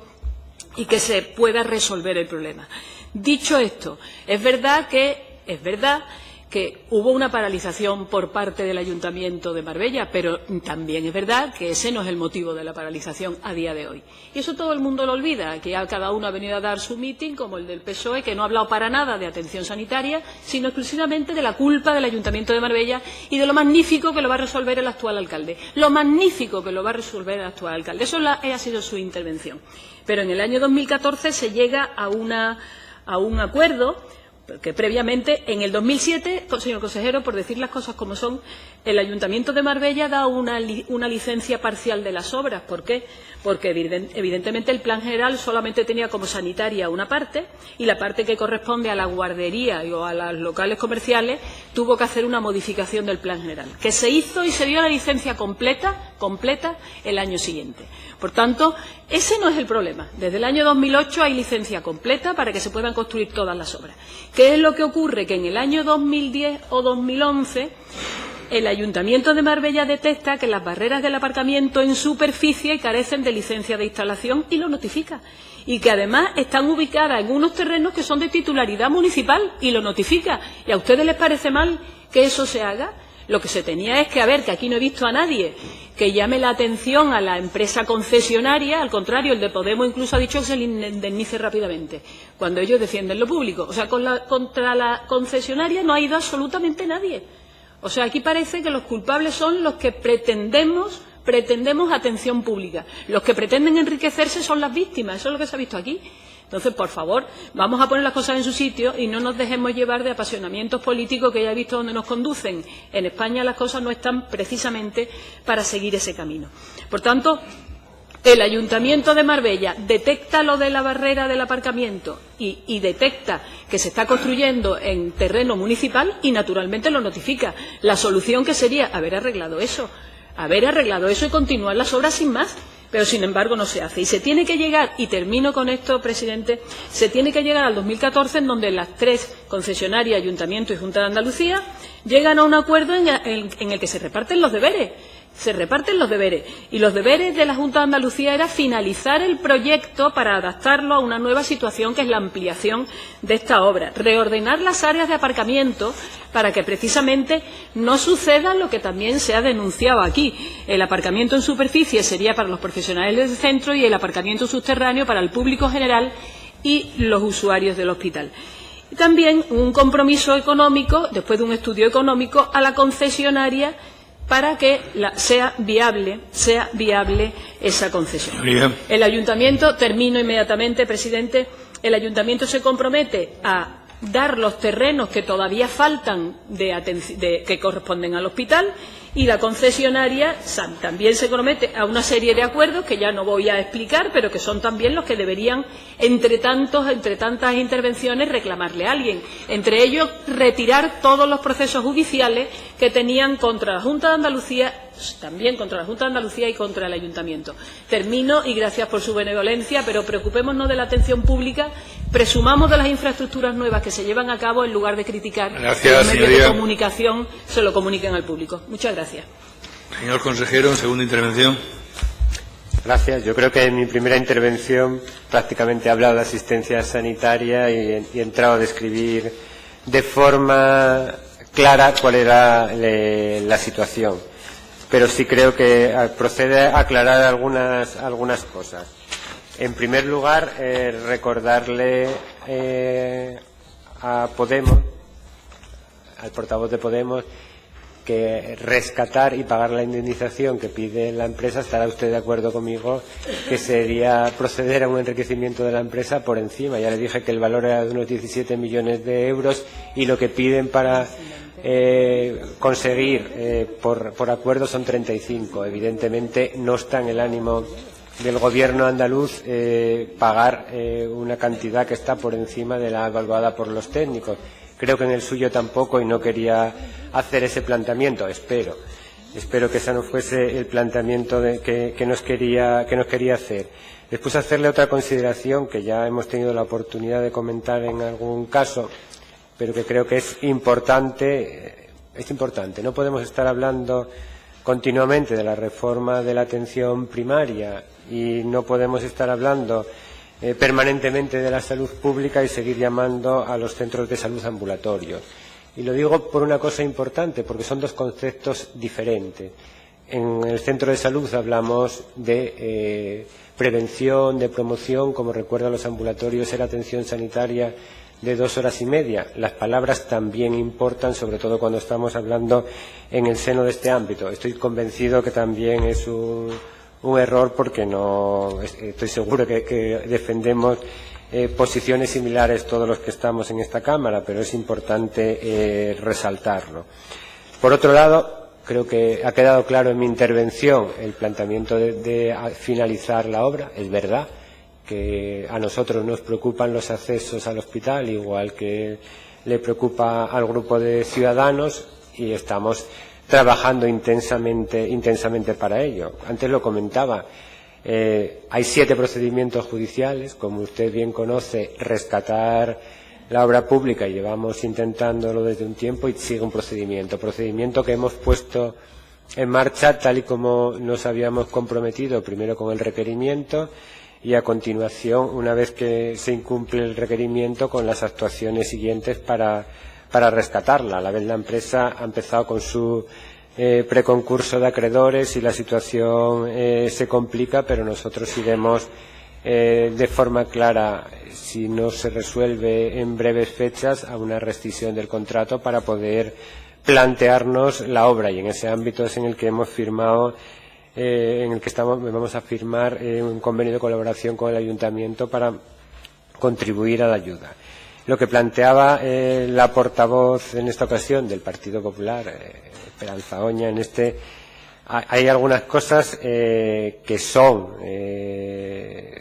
y que se pueda resolver el problema. Dicho esto, es verdad que hubo una paralización por parte del Ayuntamiento de Marbella, pero también es verdad que ese no es el motivo de la paralización a día de hoy. Y eso todo el mundo lo olvida, que ya cada uno ha venido a dar su mitin, como el del PSOE, que no ha hablado para nada de atención sanitaria, sino exclusivamente de la culpa del Ayuntamiento de Marbella y de lo magnífico que lo va a resolver el actual alcalde. Lo magnífico que lo va a resolver el actual alcalde. Eso ha sido su intervención. Pero en el año 2014 se llega a un acuerdo, que previamente, en el 2007, señor consejero, por decir las cosas como son, el Ayuntamiento de Marbella da una licencia parcial de las obras. ¿Por qué? Porque evidentemente el plan general solamente tenía como sanitaria una parte y la parte que corresponde a la guardería o a los locales comerciales tuvo que hacer una modificación del plan general, que se hizo y se dio la licencia completa el año siguiente. Por tanto, ese no es el problema. Desde el año 2008 hay licencia completa para que se puedan construir todas las obras. ¿Qué es lo que ocurre? Que en el año 2010 o 2011 el Ayuntamiento de Marbella detecta que las barreras del aparcamiento en superficie carecen de licencia de instalación y lo notifica. Y que además están ubicadas en unos terrenos que son de titularidad municipal y lo notifica. ¿Y a ustedes les parece mal que eso se haga? Lo que se tenía es que, que aquí no he visto a nadie que llame la atención a la empresa concesionaria. Al contrario, el de Podemos incluso ha dicho que se le indemnice rápidamente, cuando ellos defienden lo público. O sea, contra la concesionaria no ha ido absolutamente nadie. O sea, aquí parece que los culpables son los que pretendemos atención pública. Los que pretenden enriquecerse son las víctimas. Eso es lo que se ha visto aquí. Entonces, por favor, vamos a poner las cosas en su sitio y no nos dejemos llevar de apasionamientos políticos que ya he visto dónde nos conducen. En España las cosas no están precisamente para seguir ese camino. Por tanto, el Ayuntamiento de Marbella detecta lo de la barrera del aparcamiento y detecta que se está construyendo en terreno municipal y, naturalmente, lo notifica. La solución que sería haber arreglado eso y continuar las obras sin más. Pero, sin embargo, no se hace. Y se tiene que llegar, y termino con esto, presidente, se tiene que llegar al 2014, en donde las tres concesionarias, Ayuntamiento y Junta de Andalucía, llegan a un acuerdo en el que se reparten los deberes. Y los deberes de la Junta de Andalucía era finalizar el proyecto para adaptarlo a una nueva situación, que es la ampliación de esta obra. Reordenar las áreas de aparcamiento para que precisamente no suceda lo que también se ha denunciado aquí. El aparcamiento en superficie sería para los profesionales del centro y el aparcamiento subterráneo para el público general y los usuarios del hospital. Y también un compromiso económico, después de un estudio económico, a la concesionaria para que sea viable esa concesión. El Ayuntamiento, termino inmediatamente, presidente, el Ayuntamiento se compromete a dar los terrenos que todavía faltan que corresponden al hospital, y la concesionaria también se compromete a una serie de acuerdos que ya no voy a explicar, pero que son también los que deberían, entre tantas intervenciones, reclamarle a alguien. Entre ellos, retirar todos los procesos judiciales que tenían contra la Junta de Andalucía, también contra la Junta de Andalucía y contra el Ayuntamiento. Termino, y gracias por su benevolencia, pero preocupémonos de la atención pública, presumamos de las infraestructuras nuevas que se llevan a cabo en lugar de criticar que los medios de comunicación se lo comuniquen al público. Muchas gracias. Señor consejero, en segunda intervención. Gracias. Yo creo que en mi primera intervención prácticamente he hablado de asistencia sanitaria y he entrado a describir de forma clara cuál era la situación. Pero sí creo que procede a aclarar algunas cosas. En primer lugar, recordarle a Podemos, al portavoz de Podemos, que rescatar y pagar la indemnización que pide la empresa, estará usted de acuerdo conmigo, que sería proceder a un enriquecimiento de la empresa por encima. Ya le dije que el valor era de unos 17 millones de euros y lo que piden para conseguir por acuerdo son 35. Evidentemente no está en el ánimo del Gobierno andaluz pagar una cantidad que está por encima de la evaluada por los técnicos. Creo que en el suyo tampoco, y no quería hacer ese planteamiento. Espero que ese no fuese el planteamiento que nos quería hacer. Después, hacerle otra consideración que ya hemos tenido la oportunidad de comentar en algún caso, pero que creo que es importante. No podemos estar hablando continuamente de la reforma de la atención primaria y no podemos estar hablando permanentemente de la salud pública y seguir llamando a los centros de salud ambulatorios. Y lo digo por una cosa importante, porque son dos conceptos diferentes. En el centro de salud hablamos de prevención, de promoción, como recuerdan los ambulatorios, era atención sanitaria de 2 horas y media. Las palabras también importan, sobre todo cuando estamos hablando en el seno de este ámbito. Estoy convencido que también es un error, porque no estoy seguro que defendemos posiciones similares todos los que estamos en esta Cámara, pero es importante resaltarlo. Por otro lado, creo que ha quedado claro en mi intervención el planteamiento de finalizar la obra. Es verdad que a nosotros nos preocupan los accesos al hospital, igual que le preocupa al grupo de ciudadanos, y estamos trabajando intensamente para ello. Antes lo comentaba, hay 7 procedimientos judiciales, como usted bien conoce, rescatar la obra pública, y llevamos intentándolo desde un tiempo, y sigue un procedimiento que hemos puesto en marcha tal y como nos habíamos comprometido, primero con el requerimiento y a continuación, una vez que se incumple el requerimiento, con las actuaciones siguientes para rescatarla. A la vez la empresa ha empezado con su preconcurso de acreedores y la situación se complica, pero nosotros iremos de forma clara, si no se resuelve en breves fechas, a una rescisión del contrato para poder plantearnos la obra, y en ese ámbito es en el que hemos firmado, vamos a firmar un convenio de colaboración con el Ayuntamiento para contribuir a la ayuda. Lo que planteaba la portavoz en esta ocasión del Partido Popular, Esperanza Oña, hay algunas cosas que son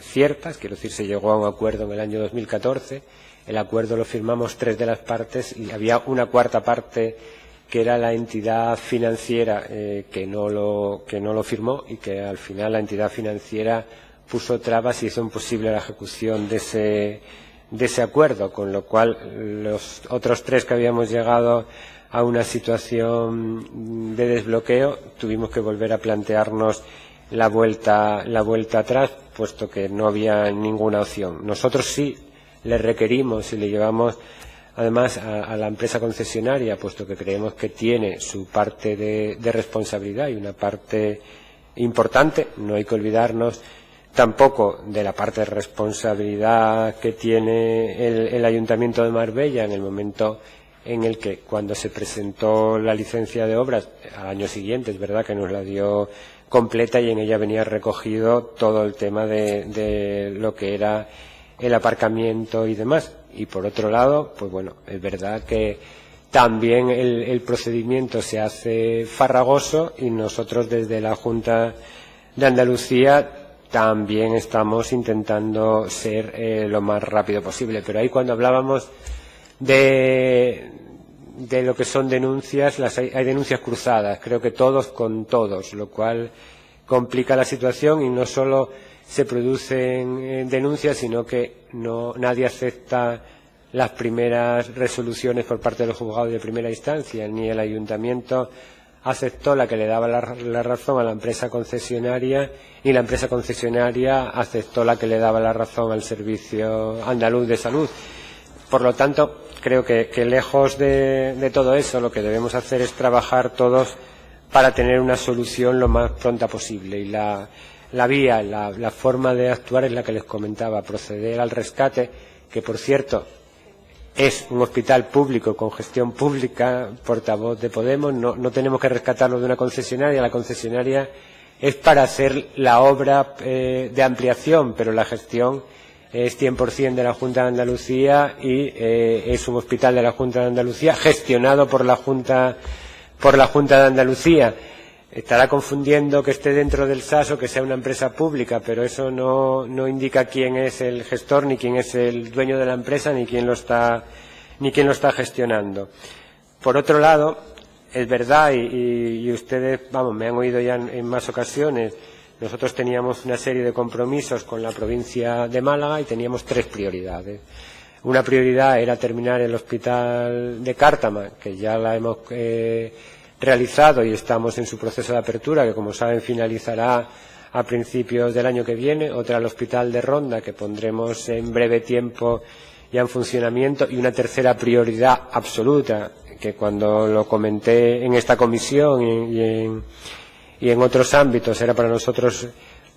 ciertas. Quiero decir, se llegó a un acuerdo en el año 2014, el acuerdo lo firmamos 3 de las partes y había una cuarta parte que era la entidad financiera que no lo firmó, y que al final la entidad financiera puso trabas y hizo imposible la ejecución de ese acuerdo, con lo cual los otros 3 que habíamos llegado a una situación de desbloqueo tuvimos que volver a plantearnos la vuelta atrás, puesto que no había ninguna opción. Nosotros sí le requerimos y le llevamos además a la empresa concesionaria, puesto que creemos que tiene su parte de responsabilidad y una parte importante. No hay que olvidarnos tampoco de la parte de responsabilidad que tiene el Ayuntamiento de Marbella en el momento en el que, cuando se presentó la licencia de obras, al año siguiente, es verdad que nos la dio completa, y en ella venía recogido todo el tema de lo que era el aparcamiento y demás. Y por otro lado, pues bueno, es verdad que también el procedimiento se hace farragoso, y nosotros desde la Junta de Andalucía también estamos intentando ser lo más rápido posible. Pero ahí, cuando hablábamos de lo que son denuncias, hay denuncias cruzadas, creo que todos con todos, lo cual complica la situación, y no solo se producen denuncias, sino que nadie acepta las primeras resoluciones por parte de los juzgados de primera instancia, ni el Ayuntamiento aceptó la que le daba la razón a la empresa concesionaria, ni la empresa concesionaria aceptó la que le daba la razón al Servicio Andaluz de Salud. Por lo tanto, creo que lejos de todo eso, lo que debemos hacer es trabajar todos para tener una solución lo más pronta posible. Y la forma de actuar es la que les comentaba: proceder al rescate, que por cierto es un hospital público con gestión pública, portavoz de Podemos. No tenemos que rescatarlo de una concesionaria. La concesionaria es para hacer la obra de ampliación, pero la gestión es 100% de la Junta de Andalucía, y es un hospital de la Junta de Andalucía gestionado por la Junta de Andalucía. Estará confundiendo que esté dentro del SAS o que sea una empresa pública, pero eso no indica quién es el gestor, ni quién es el dueño de la empresa, ni quién lo está gestionando. Por otro lado, es verdad, y ustedes, me han oído ya en más ocasiones, nosotros teníamos una serie de compromisos con la provincia de Málaga y teníamos 3 prioridades. Una prioridad era terminar el hospital de Cártama, que ya la hemos realizado y estamos en su proceso de apertura, que, como saben, finalizará a principios del año que viene. Otra, el hospital de Ronda, que pondremos en breve tiempo ya en funcionamiento. Y una tercera prioridad absoluta, que cuando lo comenté en esta comisión y en otros ámbitos era para nosotros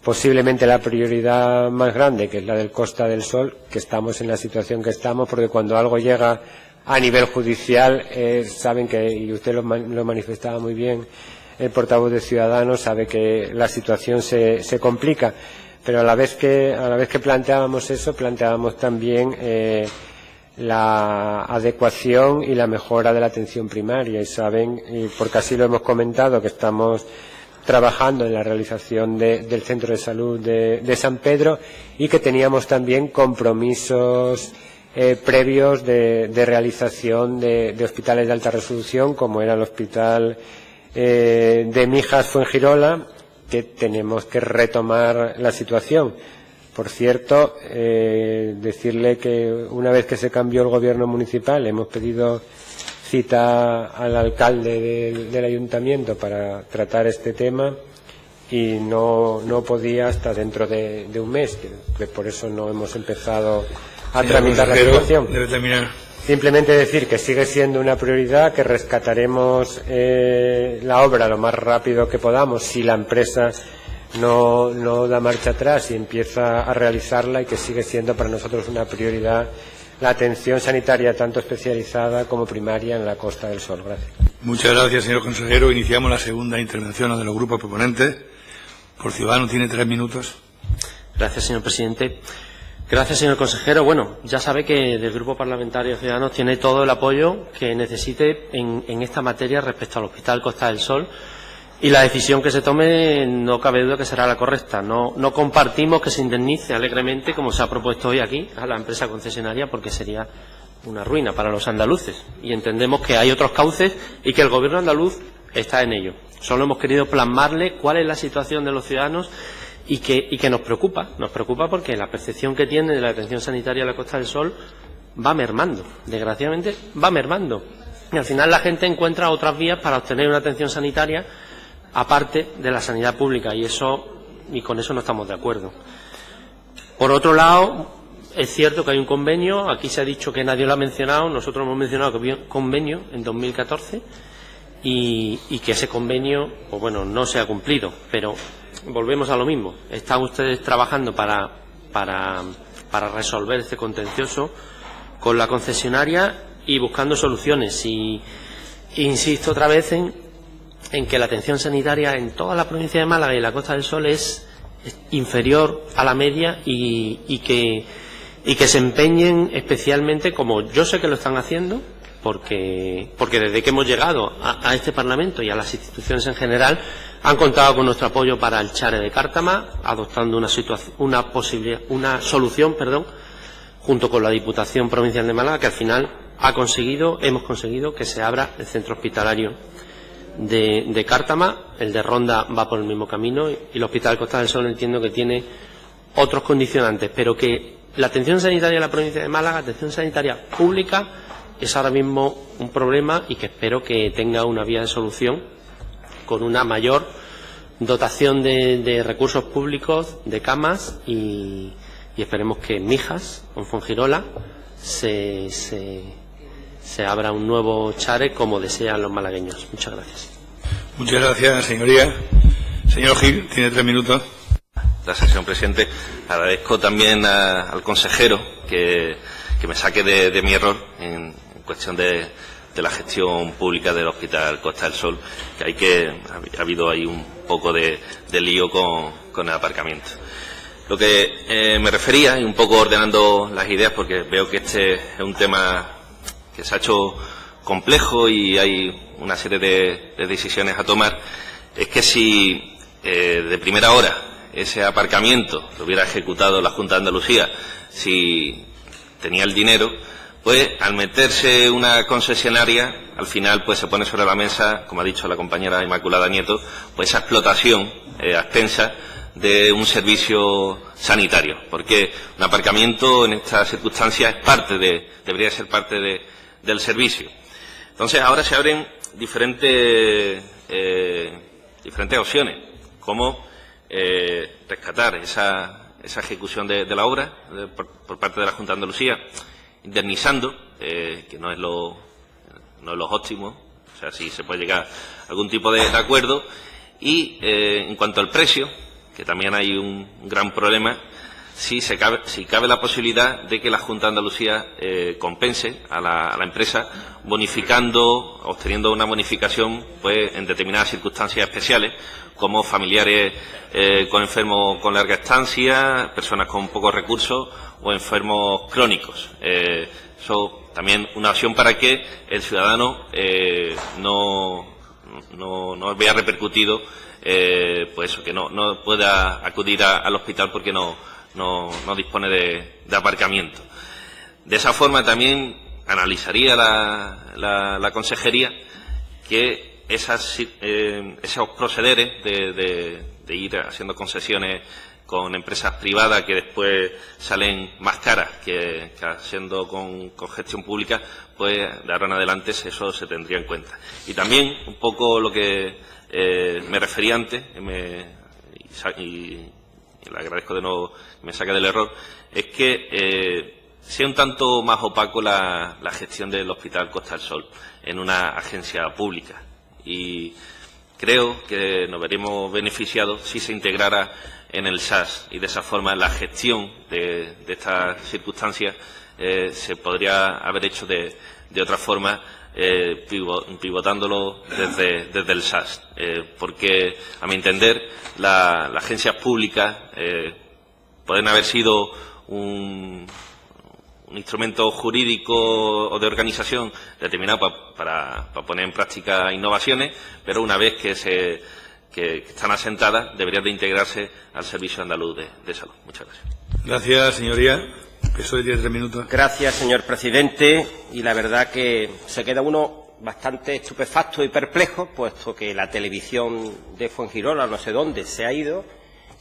posiblemente la prioridad más grande, que es la del Costa del Sol, que estamos en la situación que estamos, porque cuando algo llega a nivel judicial, saben que, y usted lo manifestaba muy bien, el portavoz de Ciudadanos, sabe que la situación se complica. Pero a la vez que planteábamos eso, planteábamos también la adecuación y la mejora de la atención primaria. Y saben, y porque así lo hemos comentado, que estamos trabajando en la realización del centro de salud de San Pedro, y que teníamos también compromisos previos de realización de hospitales de alta resolución, como era el hospital de Mijas Fuengirola, que tenemos que retomar la situación. Por cierto, decirle que una vez que se cambió el gobierno municipal hemos pedido cita al alcalde del ayuntamiento para tratar este tema, y no podía hasta dentro de un mes, que por eso no hemos empezado a tramitar la situación. Debe terminar. Simplemente decir que sigue siendo una prioridad, que rescataremos la obra lo más rápido que podamos si la empresa no da marcha atrás y empieza a realizarla, y que sigue siendo para nosotros una prioridad la atención sanitaria tanto especializada como primaria en la Costa del Sol. Gracias. Muchas gracias, señor consejero. Iniciamos la segunda intervención de los grupos proponentes. Por Ciudadanos tiene 3 minutos. Gracias, señor presidente. Gracias, señor consejero. Bueno, ya sabe que del Grupo Parlamentario Ciudadanos tiene todo el apoyo que necesite en esta materia respecto al Hospital Costa del Sol, y la decisión que se tome no cabe duda que será la correcta. No compartimos que se indemnice alegremente, como se ha propuesto hoy aquí, a la empresa concesionaria, porque sería una ruina para los andaluces, y entendemos que hay otros cauces y que el Gobierno andaluz está en ello. Solo hemos querido plasmarle cuál es la situación de los ciudadanos y que nos preocupa porque la percepción que tiene de la atención sanitaria en la Costa del Sol va mermando, desgraciadamente va mermando, y al final la gente encuentra otras vías para obtener una atención sanitaria aparte de la sanidad pública, y con eso no estamos de acuerdo. Por otro lado, es cierto que hay un convenio, aquí se ha dicho que nadie lo ha mencionado, nosotros hemos mencionado que había un convenio en 2014 y que ese convenio, pues bueno, no se ha cumplido, pero volvemos a lo mismo. Están ustedes trabajando para resolver este contencioso con la concesionaria y buscando soluciones, y insisto otra vez en que la atención sanitaria en toda la provincia de Málaga y la Costa del Sol es inferior a la media, y que se empeñen especialmente, como yo sé que lo están haciendo, porque desde que hemos llegado a este Parlamento y a las instituciones en general han contado con nuestro apoyo para el Chare de Cártama, adoptando una solución, junto con la Diputación Provincial de Málaga, que al final hemos conseguido que se abra el centro hospitalario de Cártama. El de Ronda va por el mismo camino, y el Hospital Costa del Sol entiendo que tiene otros condicionantes, pero que la atención sanitaria en la provincia de Málaga, atención sanitaria pública, es ahora mismo un problema, y que espero que tenga una vía de solución con una mayor dotación de recursos públicos, de camas, y esperemos que en Mijas o en Fuengirola se abra un nuevo Chare como desean los malagueños. Muchas gracias. Muchas gracias, señoría. Señor Gil, tiene 3 minutos. Gracias, señor presidente. Agradezco también al consejero que me saque de mi error en cuestión de la gestión pública del Hospital Costa del Sol, que ha habido ahí un poco de lío con el aparcamiento. Lo que me refería, y un poco ordenando las ideas, porque veo que este es un tema que se ha hecho complejo y hay una serie de decisiones a tomar, es que si de primera hora ese aparcamiento lo hubiera ejecutado la Junta de Andalucía, si tenía el dinero, pues al meterse una concesionaria, al final pues se pone sobre la mesa, como ha dicho la compañera Inmaculada Nieto, pues esa explotación a expensa de un servicio sanitario, porque un aparcamiento en estas circunstancias debería ser parte del servicio. Entonces ahora se abren diferentes opciones, como rescatar esa ejecución de la obra por parte de la Junta de Andalucía, indemnizando, que no es lo óptimo, o sea, si se puede llegar a algún tipo de acuerdo. Y en cuanto al precio, que también hay un gran problema, si cabe la posibilidad de que la Junta de Andalucía compense a la empresa obteniendo una bonificación pues en determinadas circunstancias especiales, como familiares con enfermos con larga estancia, personas con pocos recursos o enfermos crónicos. Eso también una opción para que el ciudadano no vea repercutido pues eso, que no pueda acudir al hospital porque no dispone de aparcamiento. De esa forma también analizaría la consejería que esos procederes de ir haciendo concesiones con empresas privadas que después salen más caras que haciendo con gestión pública, pues de ahora en adelante eso se tendría en cuenta. Y también un poco lo que me refería antes, y le agradezco de nuevo que me saque del error, es que sea un tanto más opaco la gestión del Hospital Costa del Sol en una agencia pública. Y creo que nos veríamos beneficiados si se integrara en el SAS, y de esa forma la gestión de estas circunstancias se podría haber hecho de otra forma, pivotándolo desde el SAS, porque a mi entender las agencias públicas pueden haber sido un instrumento jurídico o de organización determinado para poner en práctica innovaciones, pero una vez que están asentadas deberían de integrarse al Servicio Andaluz de Salud. Muchas gracias. Gracias, señoría. PSOE tiene 3 minutos. Gracias, señor presidente. Y la verdad que se queda uno bastante estupefacto y perplejo, puesto que la televisión de Fuengirola, no sé dónde, se ha ido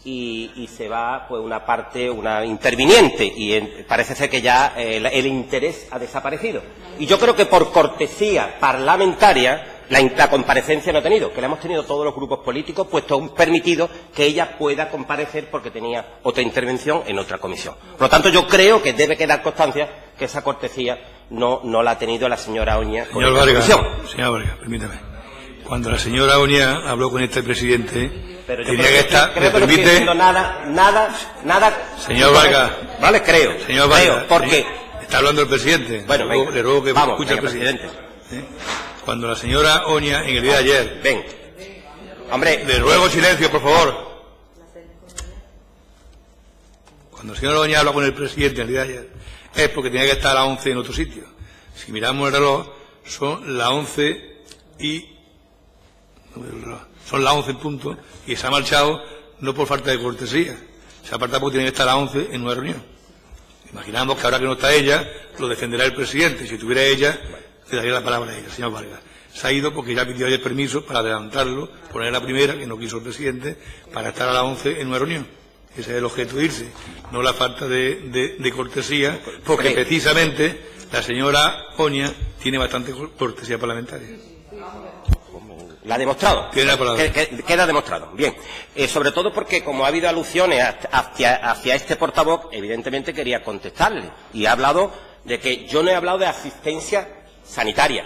y se va pues una interviniente, y parece ser que ya el interés ha desaparecido. Y yo creo que por cortesía parlamentaria la comparecencia no ha tenido, que la hemos tenido todos los grupos políticos, puesto un permitido que ella pueda comparecer porque tenía otra intervención en otra comisión. Por lo tanto, yo creo que debe quedar constancia que esa cortesía no la ha tenido la señora Oña con esta comisión. Señor Vargas, permítame. Cuando la señora Oña habló con este presidente, pero yo tenía que estar... Creo que no estoy diciendo nada... Señor Vargas. Vale, creo. Señor Vargas. Creo, porque... Está hablando el presidente. Bueno, le ruego que escuche al presidente. Cuando la señora Oña, en el día de ayer... Ven. Hombre... Le ruego silencio, por favor. Cuando la señora Oña habla con el presidente el día de ayer, es porque tenía que estar a las 11 en otro sitio. Si miramos el reloj, son las 11 y... Son las 11 en punto, y se ha marchado no por falta de cortesía, se ha apartado porque tiene que estar a las 11 en una reunión. Imaginamos que ahora que no está ella, lo defenderá el presidente. Si tuviera ella, le daría la palabra a ella, señor Vargas. Se ha ido porque ya pidió ayer permiso para adelantarlo, poner la primera, que no quiso el presidente, para estar a las 11 en una reunión. Ese es el objeto de irse, no la falta de cortesía, porque precisamente la señora Oña tiene bastante cortesía parlamentaria. La ha demostrado. Tiene la palabra. Queda demostrado. Bien. Sobre todo porque, como ha habido alusiones hacia este portavoz, evidentemente quería contestarle. Y ha hablado de que yo no he hablado de asistencia sanitaria.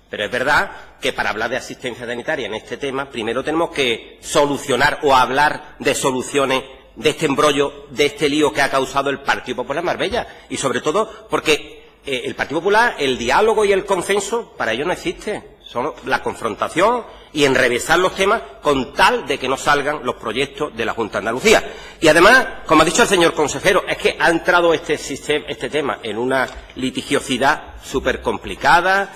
Pero es verdad que para hablar de asistencia sanitaria en este tema, primero tenemos que solucionar o hablar de soluciones de este embrollo, de este lío que ha causado el Partido Popular Marbella. Y sobre todo porque el Partido Popular, el diálogo y el consenso, para ello no existe. Son la confrontación y enrevesar los temas con tal de que no salgan los proyectos de la Junta de Andalucía. Y además, como ha dicho el señor consejero, es que ha entrado este tema en una litigiosidad súper complicada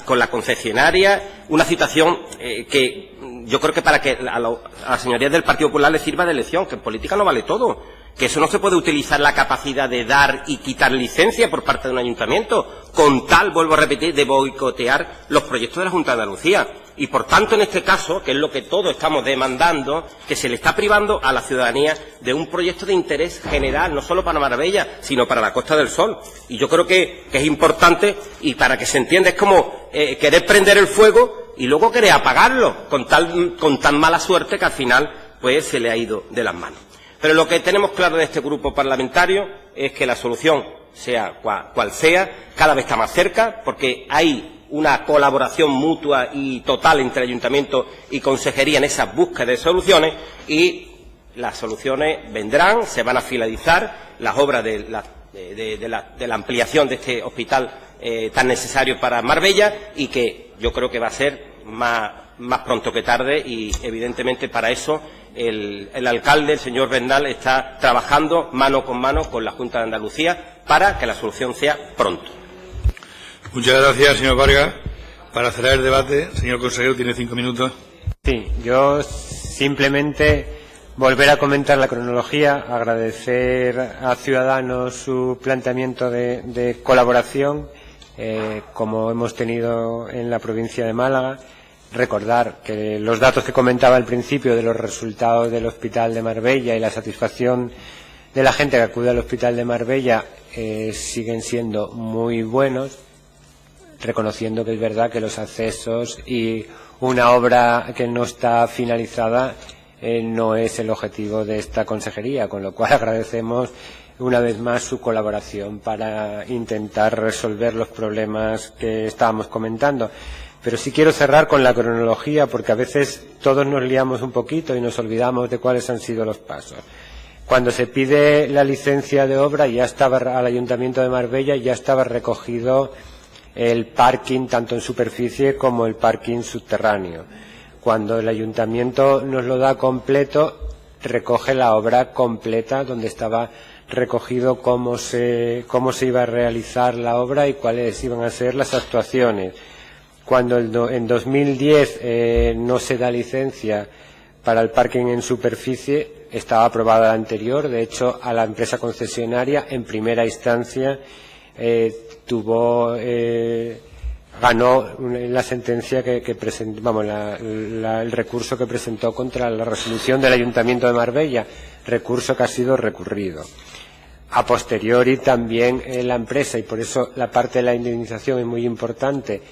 con la concesionaria, una situación que yo creo que para que a las señorías del Partido Popular les sirva de lección, que en política no vale todo. Que eso no se puede utilizar la capacidad de dar y quitar licencia por parte de un ayuntamiento, con tal, vuelvo a repetir, de boicotear los proyectos de la Junta de Andalucía. Y por tanto, en este caso, que es lo que todos estamos demandando, que se le está privando a la ciudadanía de un proyecto de interés general, no solo para Marbella, sino para la Costa del Sol. Y yo creo que es importante, y para que se entienda, es como querer prender el fuego y luego querer apagarlo, con tan mala suerte que al final pues se le ha ido de las manos. Pero lo que tenemos claro de este grupo parlamentario es que la solución, sea cual sea, cada vez está más cerca, porque hay una colaboración mutua y total entre ayuntamiento y consejería en esa búsqueda de soluciones, y Las soluciones vendrán, se van a finalizar las obras de la ampliación de este hospital tan necesario para Marbella, y que yo creo que va a ser más pronto que tarde, y evidentemente para eso el alcalde, el señor Bernal, está trabajando mano con mano con la Junta de Andalucía para que la solución sea pronto. Muchas gracias, señor Vargas. Para cerrar el debate, señor consejero, tiene 5 minutos. Sí, yo simplemente volver a comentar la cronología, agradecer a Ciudadanos su planteamiento de colaboración, como hemos tenido en la provincia de Málaga. Recordar que los datos que comentaba al principio de los resultados del Hospital de Marbella y la satisfacción de la gente que acude al Hospital de Marbella siguen siendo muy buenos, reconociendo que es verdad que los accesos y una obra que no está finalizada no es el objetivo de esta consejería, con lo cual agradecemos una vez más su colaboración para intentar resolver los problemas que estábamos comentando. Pero sí quiero cerrar con la cronología, porque a veces todos nos liamos un poquito y nos olvidamos de cuáles han sido los pasos. Cuando se pide la licencia de obra, ya estaba al Ayuntamiento de Marbella, ya estaba recogido el parking tanto en superficie como el parking subterráneo. Cuando el Ayuntamiento nos lo da completo, recoge la obra completa, donde estaba recogido cómo se iba a realizar la obra y cuáles iban a ser las actuaciones. Cuando en 2010 no se da licencia para el parking en superficie, estaba aprobada la anterior. De hecho, a la empresa concesionaria, en primera instancia, ganó la sentencia que presentó, el recurso que presentó contra la resolución del Ayuntamiento de Marbella, recurso que ha sido recurrido. A posteriori también la empresa, y por eso la parte de la indemnización es muy importante,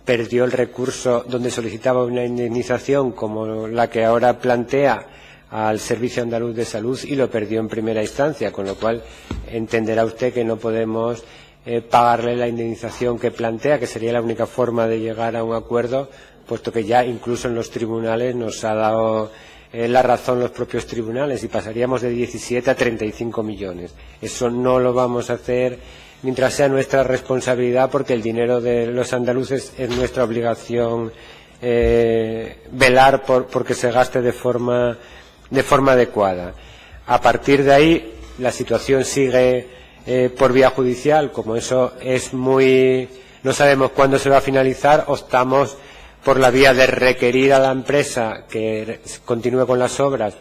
perdió el recurso donde solicitaba una indemnización como la que ahora plantea al Servicio Andaluz de Salud, y lo perdió en primera instancia, con lo cual entenderá usted que no podemos pagarle la indemnización que plantea, que sería la única forma de llegar a un acuerdo, puesto que ya incluso en los tribunales nos ha dado la razón los propios tribunales, y pasaríamos de 17 a 35 millones. Eso no lo vamos a hacer mientras sea nuestra responsabilidad, porque el dinero de los andaluces es nuestra obligación velar por que se gaste de forma adecuada. A partir de ahí, la situación sigue por vía judicial. Como eso es no sabemos cuándo se va a finalizar, optamos por la vía de requerir a la empresa que continúe con las obras,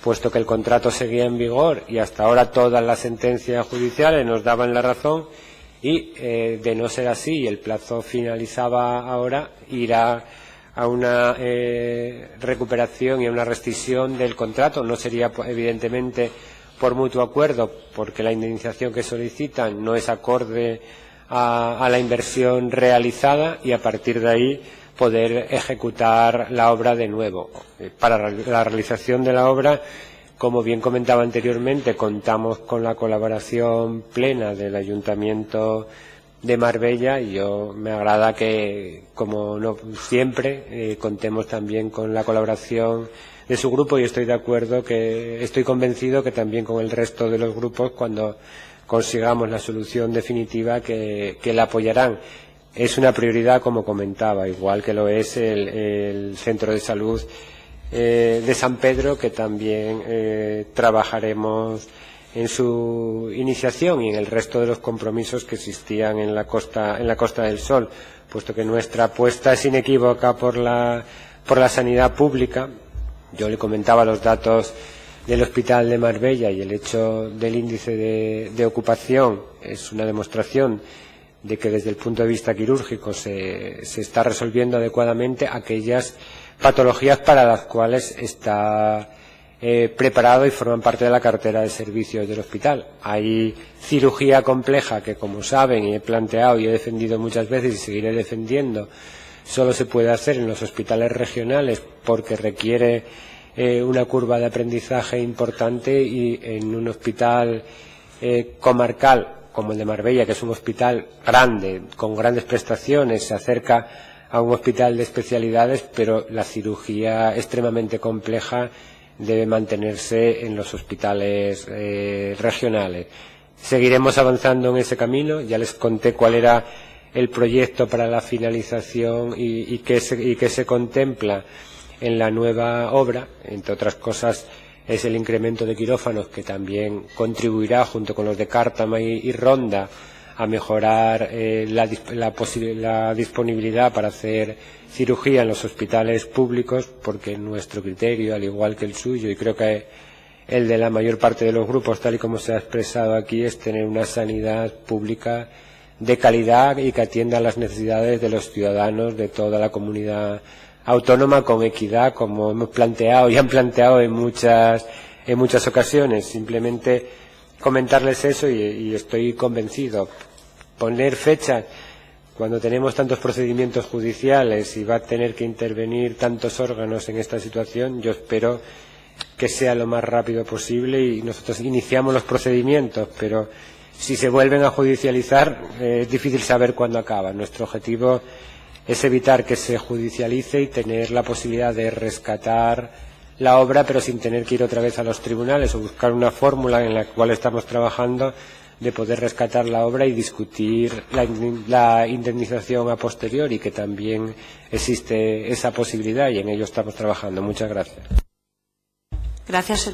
puesto que el contrato seguía en vigor y hasta ahora todas las sentencias judiciales nos daban la razón, y de no ser así y el plazo finalizaba ahora, irá a una recuperación y a una rescisión del contrato. No sería evidentemente por mutuo acuerdo, porque la indemnización que solicitan no es acorde a la inversión realizada, y a partir de ahí poder ejecutar la obra de nuevo. Para la realización de la obra, como bien comentaba anteriormente, contamos con la colaboración plena del Ayuntamiento de Marbella, y yo me agrada que, como no siempre, contemos también con la colaboración de su grupo, y estoy convencido que también con el resto de los grupos, cuando consigamos la solución definitiva, que la apoyarán. Es una prioridad, como comentaba, igual que lo es el Centro de Salud de San Pedro, que también trabajaremos en su iniciación y en el resto de los compromisos que existían en la Costa del Sol, puesto que nuestra apuesta es inequívoca por la sanidad pública. Yo le comentaba los datos del Hospital de Marbella, y el hecho del índice de ocupación es una demostración de que desde el punto de vista quirúrgico se está resolviendo adecuadamente aquellas patologías para las cuales está preparado y forman parte de la cartera de servicios del hospital. Hay cirugía compleja que, como saben, y he planteado y he defendido muchas veces y seguiré defendiendo, solo se puede hacer en los hospitales regionales, porque requiere una curva de aprendizaje importante, y en un hospital comarcal como el de Marbella, que es un hospital grande, con grandes prestaciones, se acerca a un hospital de especialidades, pero la cirugía extremadamente compleja debe mantenerse en los hospitales regionales. Seguiremos avanzando en ese camino. Ya les conté cuál era el proyecto para la finalización y qué se contempla en la nueva obra. Entre otras cosas, es el incremento de quirófanos, que también contribuirá, junto con los de Cártama y Ronda, a mejorar la disponibilidad para hacer cirugía en los hospitales públicos, porque en nuestro criterio, al igual que el suyo, y creo que el de la mayor parte de los grupos, tal y como se ha expresado aquí, es tener una sanidad pública de calidad y que atienda a las necesidades de los ciudadanos de toda la comunidad autónoma con equidad, como hemos planteado y han planteado en muchas ocasiones. Simplemente comentarles eso y estoy convencido. Poner fechas cuando tenemos tantos procedimientos judiciales y va a tener que intervenir tantos órganos en esta situación, yo espero que sea lo más rápido posible, y nosotros iniciamos los procedimientos, pero si se vuelven a judicializar es difícil saber cuándo acaban. Nuestro objetivo es evitar que se judicialice y tener la posibilidad de rescatar la obra, pero sin tener que ir otra vez a los tribunales, o buscar una fórmula en la cual estamos trabajando de poder rescatar la obra y discutir la indemnización a posteriori, que también existe esa posibilidad y en ello estamos trabajando. Muchas gracias. Gracias.